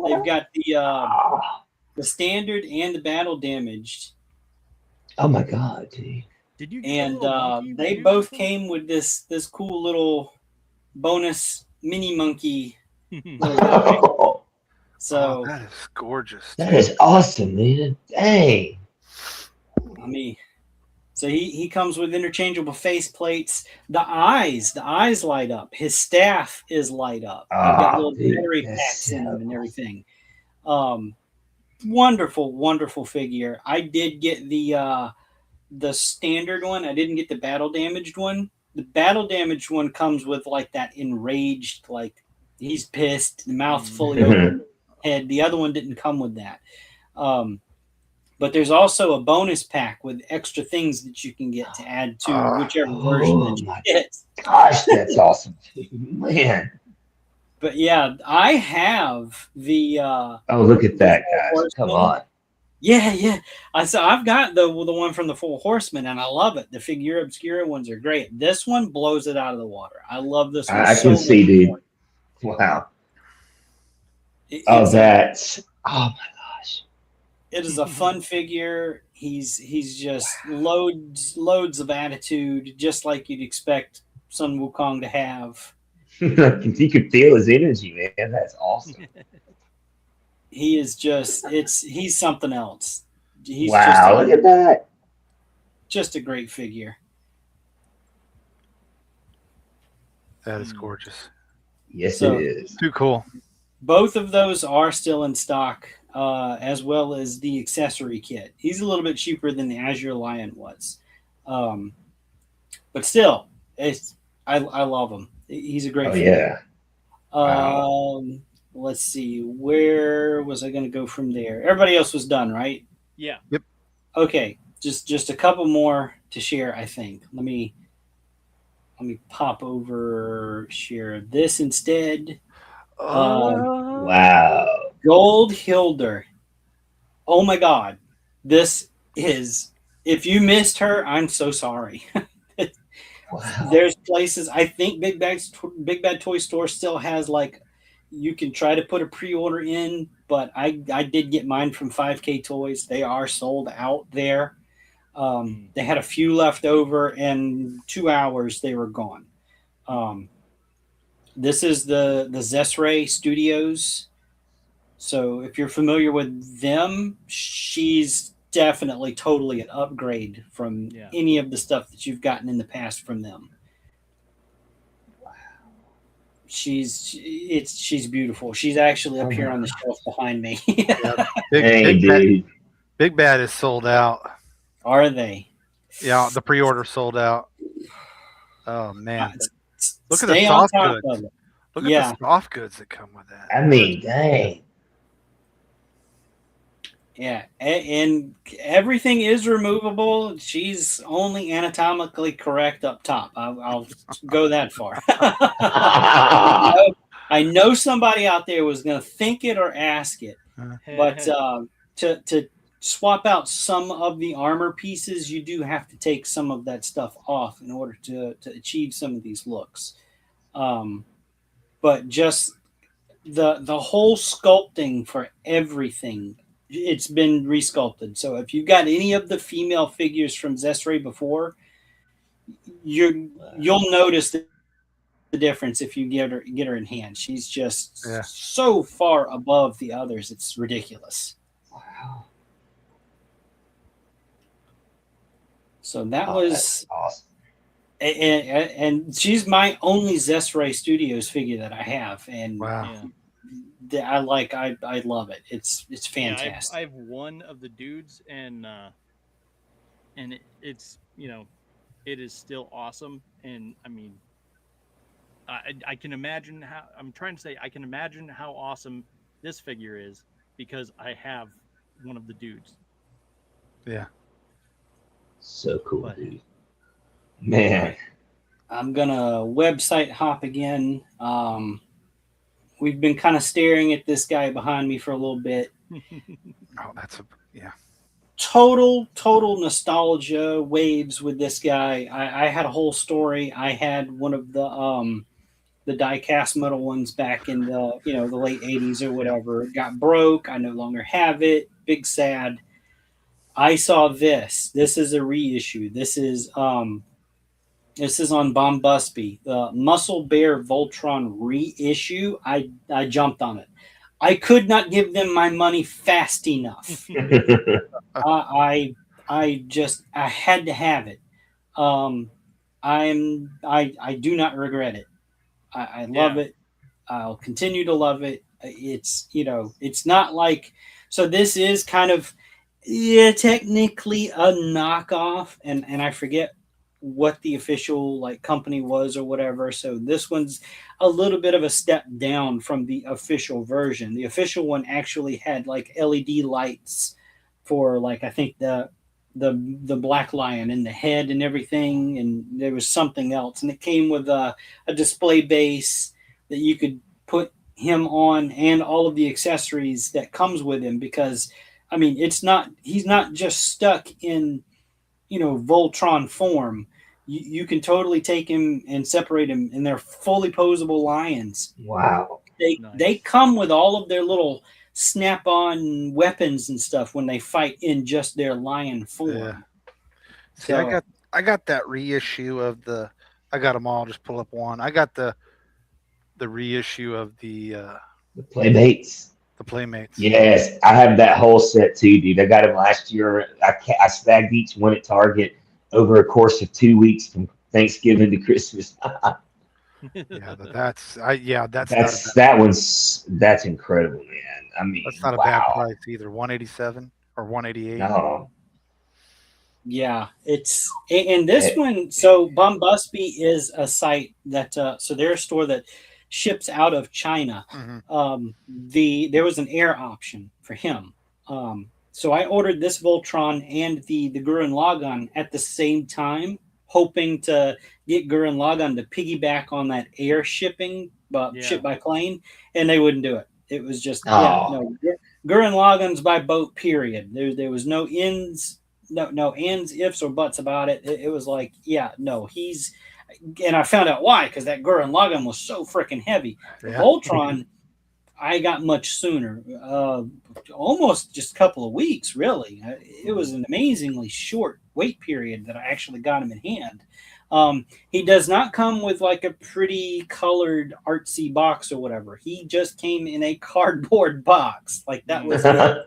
They've got the standard and the battle damaged, Oh my god, dude. Did you? Get a and little monkey they with you? both came with this cool little bonus mini monkey. So Oh, that is gorgeous. That is awesome, man. Dang. I mean, so he comes with interchangeable face plates. The eyes light up. His staff is light up. You've got little dude, battery that's packs in them and so everything. Wonderful figure. I did get the standard one. I didn't get the battle damaged one. The battle damaged one comes with like that enraged, like he's pissed, the mouth fully open head. The other one didn't come with that. But there's also a bonus pack with extra things that you can get to add to whichever version that you my get. gosh, that's awesome, man. But yeah, I have the Oh, look at that, guys. Come on. Yeah. I've got the one from the Four Horsemen, and I love it. The Figure Obscura ones are great. This one blows it out of the water. I love this one. I can see, dude. Wow. Oh, that's oh my gosh. It is a fun figure. He's just loads of attitude, just like you'd expect Sun Wukong to have. You could feel his energy, man. That's awesome. He is just he's something else. He's Wow, look at that. just a great figure. That is gorgeous. Yes, So- it is. Too cool. Both of those are still in stock, as well as the accessory kit. He's a little bit cheaper than the Azure Lion was, but still, I love him. He's a great Oh figure. yeah. Let's see, where was I going to go from there? Everybody else was done, right? Yeah. Okay, just a couple more to share. I think. Let me pop over share this instead. Wow. Gold Hilder. Oh my God, this is. If you missed her, I'm so sorry. Wow. There's places. I think Big Bad Toy Store still has like. You can try to put a pre-order in, but I did get mine from 5K Toys. They are sold out there. They had a few left over, and 2 hours they were gone. This is the Zesray Studios. So if you're familiar with them, she's definitely totally an upgrade from any of the stuff that you've gotten in the past from them. She's beautiful. She's actually up here on the shelf behind me. Big Bad is sold out. Are they? Yeah, the pre-order sold out. Oh man, look at the Stay on soft top goods. of it. Look at Yeah. the soft goods that come with that. I mean, dang. Yeah, and everything is removable. She's only anatomically correct up top. I'll go that far. I know somebody out there was going to think it or ask it, but to swap out some of the armor pieces, you do have to take some of that stuff off in order to achieve some of these looks. But just the whole sculpting for everything, it's been resculpted. So if you've got any of the female figures from Zesray before, you'll notice the difference if you get her in hand. She's just so far above the others, it's ridiculous. Wow. So that was that's awesome. And she's my only Zesray Studios figure that I have, and Wow. I love it. It's fantastic. Yeah, I have one of the dudes, and it's it is still awesome. And I mean, I can imagine how I'm trying to say I can imagine how awesome this figure is because I have one of the dudes. Yeah. So cool, dude. Man. I'm gonna website hop again. We've been kind of staring at this guy behind me for a little bit. Oh, that's Total nostalgia waves with this guy. I had a whole story. I had one of the die-cast metal ones back in the the late 80s or whatever. It got broke. I no longer have it. Big sad. I saw this. This is a reissue. This is on Bombusby, the Muscle Bear Voltron reissue. I jumped on it. I could not give them my money fast enough. I had to have it. I do not regret it. I love it. I'll continue to love it. It's it's not like, so this is kind of technically a knockoff, and I forget what the official company was or whatever. So this one's a little bit of a step down from the official version. The official one actually had LED lights for I think the Black Lion in the head and everything, and there was something else, and it came with a display base that you could put him on and all of the accessories that comes with him, because I mean he's not just stuck in Voltron form. You can totally take him and separate him, and they're fully posable lions. Wow. They come with all of their little snap-on weapons and stuff when they fight in just their lion form. Yeah. See, I got that reissue of I got them all. Just pull up one. I got the reissue of the Playmates. The Playmates. Yes, I have that whole set too, dude. I got them last year. I snagged each one at Target over a course of 2 weeks from Thanksgiving to Christmas. That's incredible, man. I mean, that's not a bad price either. 187 or 188. No. Yeah, it's and this one. So Bombusby is a site that so they're a store that ships out of China. Mm-hmm. There was an air option for him. So I ordered this Voltron and the Gurren Lagann at the same time, hoping to get Gurren Lagann to piggyback on that air shipping, ship by plane, and they wouldn't do it. It was just no. Gurren Lagann's by boat. Period. There was no ends, no ands, ifs, or buts about it. It was like, no, he's. And I found out why, because that Gurren Lagann was so freaking heavy. Yeah. Voltron, I got much sooner, almost just a couple of weeks, really. It was an amazingly short wait period that I actually got him in hand. He does not come with a pretty colored artsy box or whatever. He just came in a cardboard box. That was it.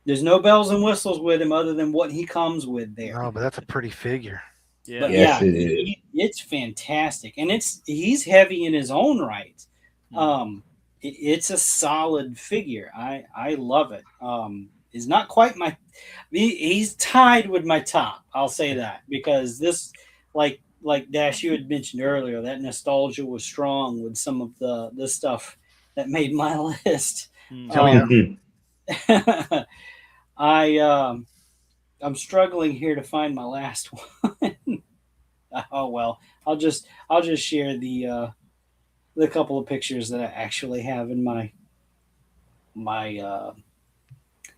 There's no bells and whistles with him other than what he comes with there. No, but that's a pretty figure. Yeah, yes, it's fantastic, and he's heavy in his own right. It's a solid figure. I love it. He's not quite he's tied with my top. I'll say that, because this like Dash, you had mentioned earlier, that nostalgia was strong with some of the stuff that made my list. Oh, yeah. I'm struggling here to find my last one. Oh well, I'll just share the couple of pictures that I actually have in my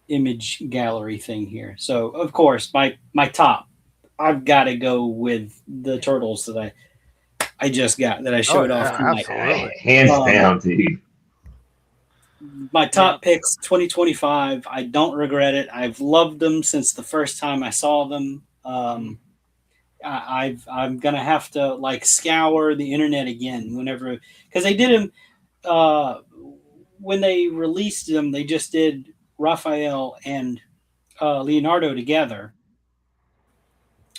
image gallery thing here. So of course, my top, I've got to go with the turtles that I just got that I showed yeah, off tonight. absolutely. Hands down, dude. My top picks 2025. I don't regret it. I've loved them since the first time I saw them. I'm gonna have to like scour the internet again whenever, because they did them when they released them. They just did Raphael and Leonardo together,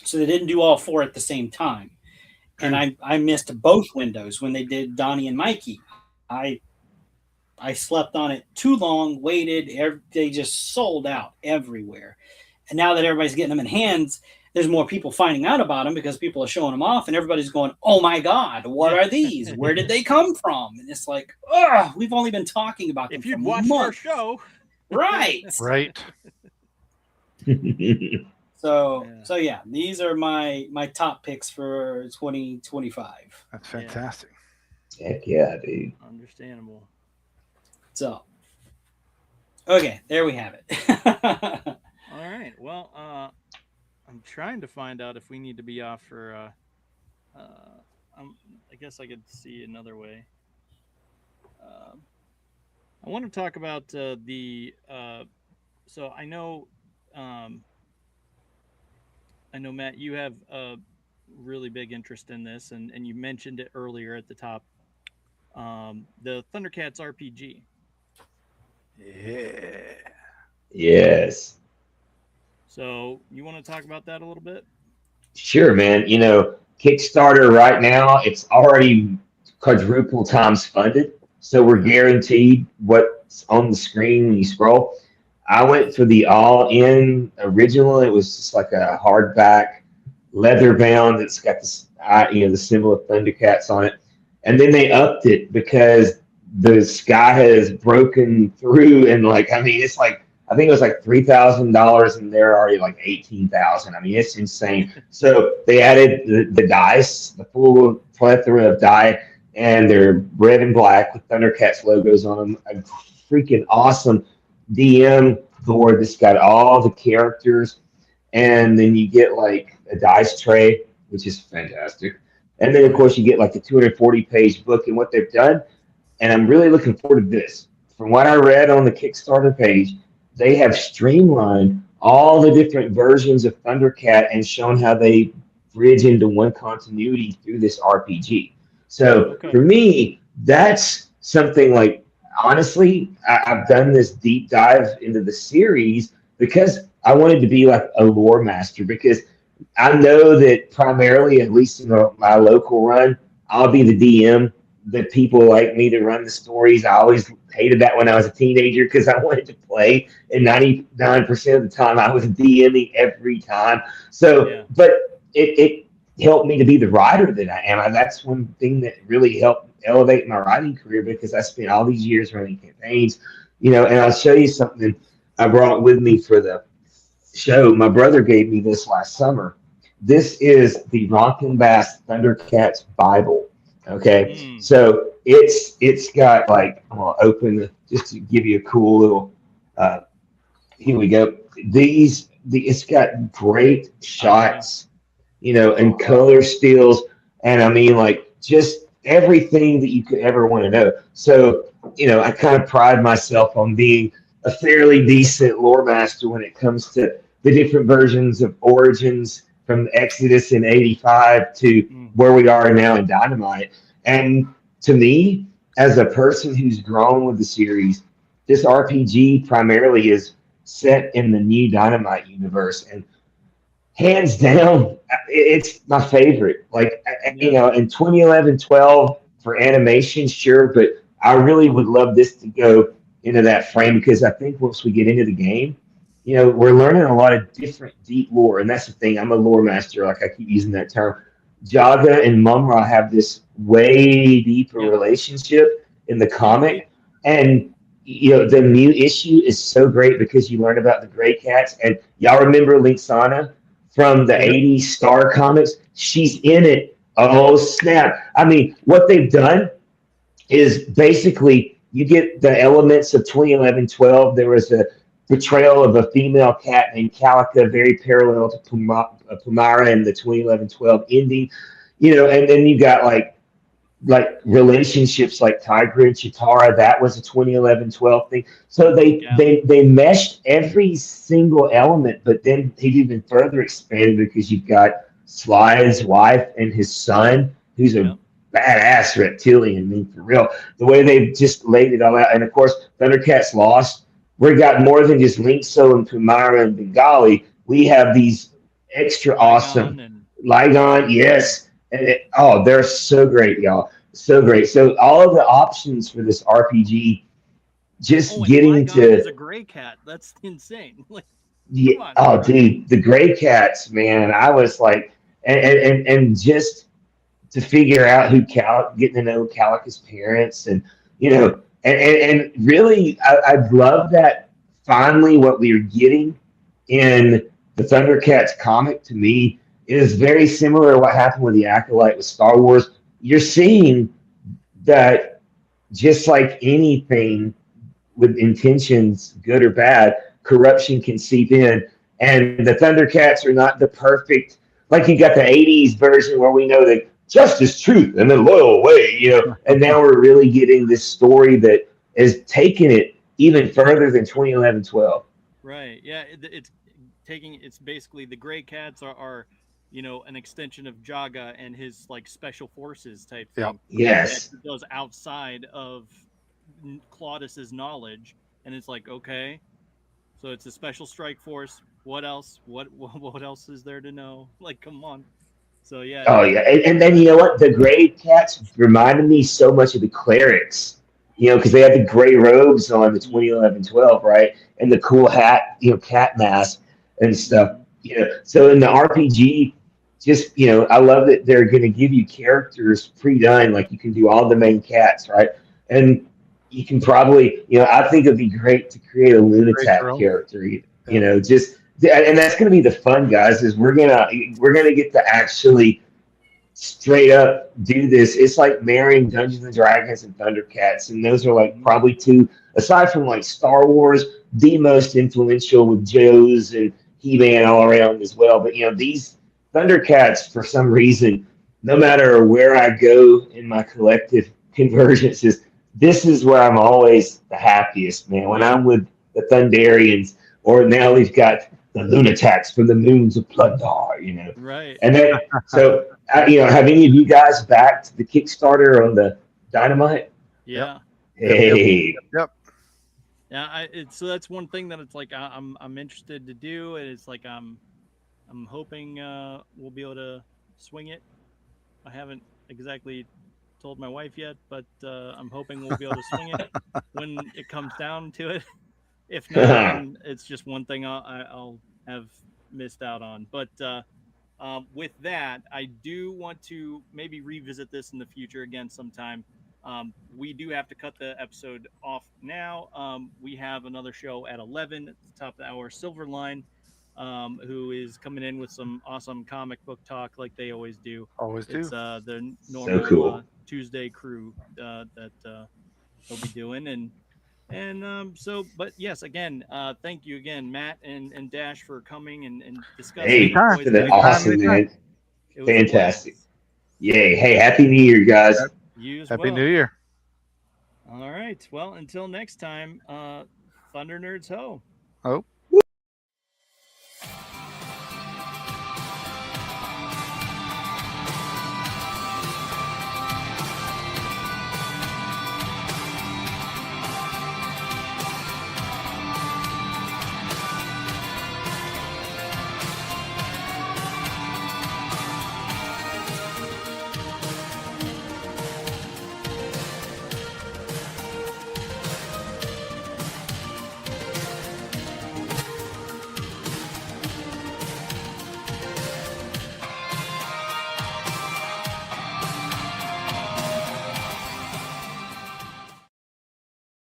so they didn't do all four at the same time. And I missed both windows when they did Donnie and Mikey. I slept on it too long, waited. They just sold out everywhere. And now that everybody's getting them in hands, there's more people finding out about them because people are showing them off, and everybody's going, "Oh my God, what are these? Where did they come from?" And it's like, oh, we've only been talking about them. If you'd watched our show, right? Right. So yeah, these are my top picks for 2025. That's fantastic. Heck yeah, dude. Understandable. So, okay, there we have it. All right. Well, I'm trying to find out if we need to be off for. I guess I could see another way. I want to talk about the. So I know, Matt, you have a really big interest in this, and you mentioned it earlier at the top. The Thundercats RPG. Yeah. Yes. So you want to talk about that a little bit? Sure, man. You know, Kickstarter right now, it's already quadruple times funded. So we're guaranteed what's on the screen when you scroll. I went for the all-in original. It was just like a hardback, leather bound. It's got this, the symbol of Thundercats on it. And then they upped it because the sky has broken through, and it's like, I think it was like $3,000, and they're already like 18,000. I mean, it's insane. So they added the dice, the full plethora of die, and they're red and black with Thundercats logos on them. A freaking awesome DM board that's got all the characters, and then you get like a dice tray, which is fantastic. And then of course you get like the 240-page book. And what they've done, and I'm really looking forward to this. From what I read on the Kickstarter page, they have streamlined all the different versions of Thundercat and shown how they bridge into one continuity through this RPG. So for me, that's something like, honestly, I've done this deep dive into the series because I wanted to be like a lore master, because I know that primarily, at least in my local run, I'll be the DM. That people like me to run the stories. I always hated that when I was a teenager because I wanted to play, and 99% of the time I was DMing every time. So, but it helped me to be the writer that I am. And that's one thing that really helped elevate my writing career, because I spent all these years running campaigns, and I'll show you something I brought with me for the show. My brother gave me this last summer. This is the Ronkin Bass Thundercats Bible. Okay, so it's got like, I'm gonna open just to give you a cool little. Here we go. It's got great shots, and color steals, and I mean like just everything that you could ever want to know. So I kind of pride myself on being a fairly decent lore master when it comes to the different versions of Origins, from Exodus in '85 to where we are now in Dynamite. And to me, as a person who's grown with the series, this RPG primarily is set in the new Dynamite universe, and hands down, it's my favorite. Like, in 2011-12 for animation, sure, but I really would love this to go into that frame, because I think once we get into the game, we're learning a lot of different deep lore. And that's the thing. I'm a lore master. Like, I keep using that term. Jaga and Mumra have this way deeper Yeah. relationship in the Yeah, way. comic, and the new issue is so great because you learn about the Gray Cats, and y'all remember Linksana from the Yep. '80s Star Comics? She's in it. Oh snap! I mean, what they've done is basically you get the elements of 2011-12. There was a portrayal of a female cat named Calica, very parallel to Pumara in the 2011-12 ending. And then you got like relationships like Tiger and Chitara. That was a 2011-12 thing. So they Yeah. they they meshed every single element, but then they've even further expanded because you've got Sly's wife and his son, who's a Yeah. badass reptilian. I mean, for real, the way they've just laid it all out. And of course, Thundercats Lost. We got more than just Linkso and Kumara and Bengali. We have these extra awesome Ligon and Ligon, yes. Oh, they're so great, y'all. So great. So all of the options for this RPG, just and getting Ligon is a to gray cat. That's insane. Like, yeah, come on. oh dude, the Gray Cats, man. I was like and just to figure out who getting to know Calica's parents and and really I love that finally what we are getting in the Thundercats comic to me is very similar to what happened with the Acolyte with Star Wars. You're seeing that just like anything with intentions, good or bad, corruption can seep in. And the Thundercats are not the perfect, like you got the 80s version where we know that justice, truth, and then loyal way, and now we're really getting this story that is taking it even further than 2011-12. Right. Yeah. It's taking. It's basically the gray cats are an extension of Jaga and his like special forces type Yep. thing that Yes. he does outside of Claudus's knowledge, and it's like, okay, so it's a special strike force. What else? What else is there to know? Like, come on. So yeah, Oh yeah, and then you know what? The gray cats reminded me so much of the clerics, because they had the gray robes on the mm, 2011-12, right? And the cool hat, cat mask and stuff. mhm. So in the RPG, just I love that they're going to give you characters pre-done, like you can do all the main cats, right? And you can probably, I think it'd be great to create a Great lunatic girl. character, Yep. just and that's going to be the fun, guys. Is we're gonna get to actually straight up do this. It's like marrying Dungeons and Dragons and Thundercats, and those are like Mhm. probably two, aside from like Star Wars, the most influential with Joe's and He-Man all around as well. But these Thundercats, for some reason, no matter where I go in my collective convergences, this is where I'm always the happiest, man. When Yeah. I'm with the Thunderians, or now we've got the Lunatics from the moons of Plundar. Right. And then so have any of you guys backed the Kickstarter on the Dynamite? Yep. Yeah. Yep. Yep. Hey, Yep. Yeah. So that's one thing that it's like I'm interested to do, and it's like I'm hoping we'll be able to swing it. I haven't exactly told my wife yet, but I'm hoping we'll be able to swing it when it comes down to it. If not, then it's just one thing I'll have missed out on. But with that, I do want to maybe revisit this in the future again sometime. We do have to cut the episode off now. We have another show at 11 at the top of the hour, Silverline, who is coming in with some awesome comic book talk like they always do. Always do. It's the so normal cool. Tuesday crew that they'll be doing. So, but yes, again, thank you again, Matt and Dash, for coming and discussing Hey, the Anytime. it's toys been with Anytime. us. awesome, Anytime. man. It was a Fantastic. blast. Yay. Hey, Happy New Year, guys. You as Happy well. New Year. All right. Well, until next time, Thunder Nerds Ho. Oh.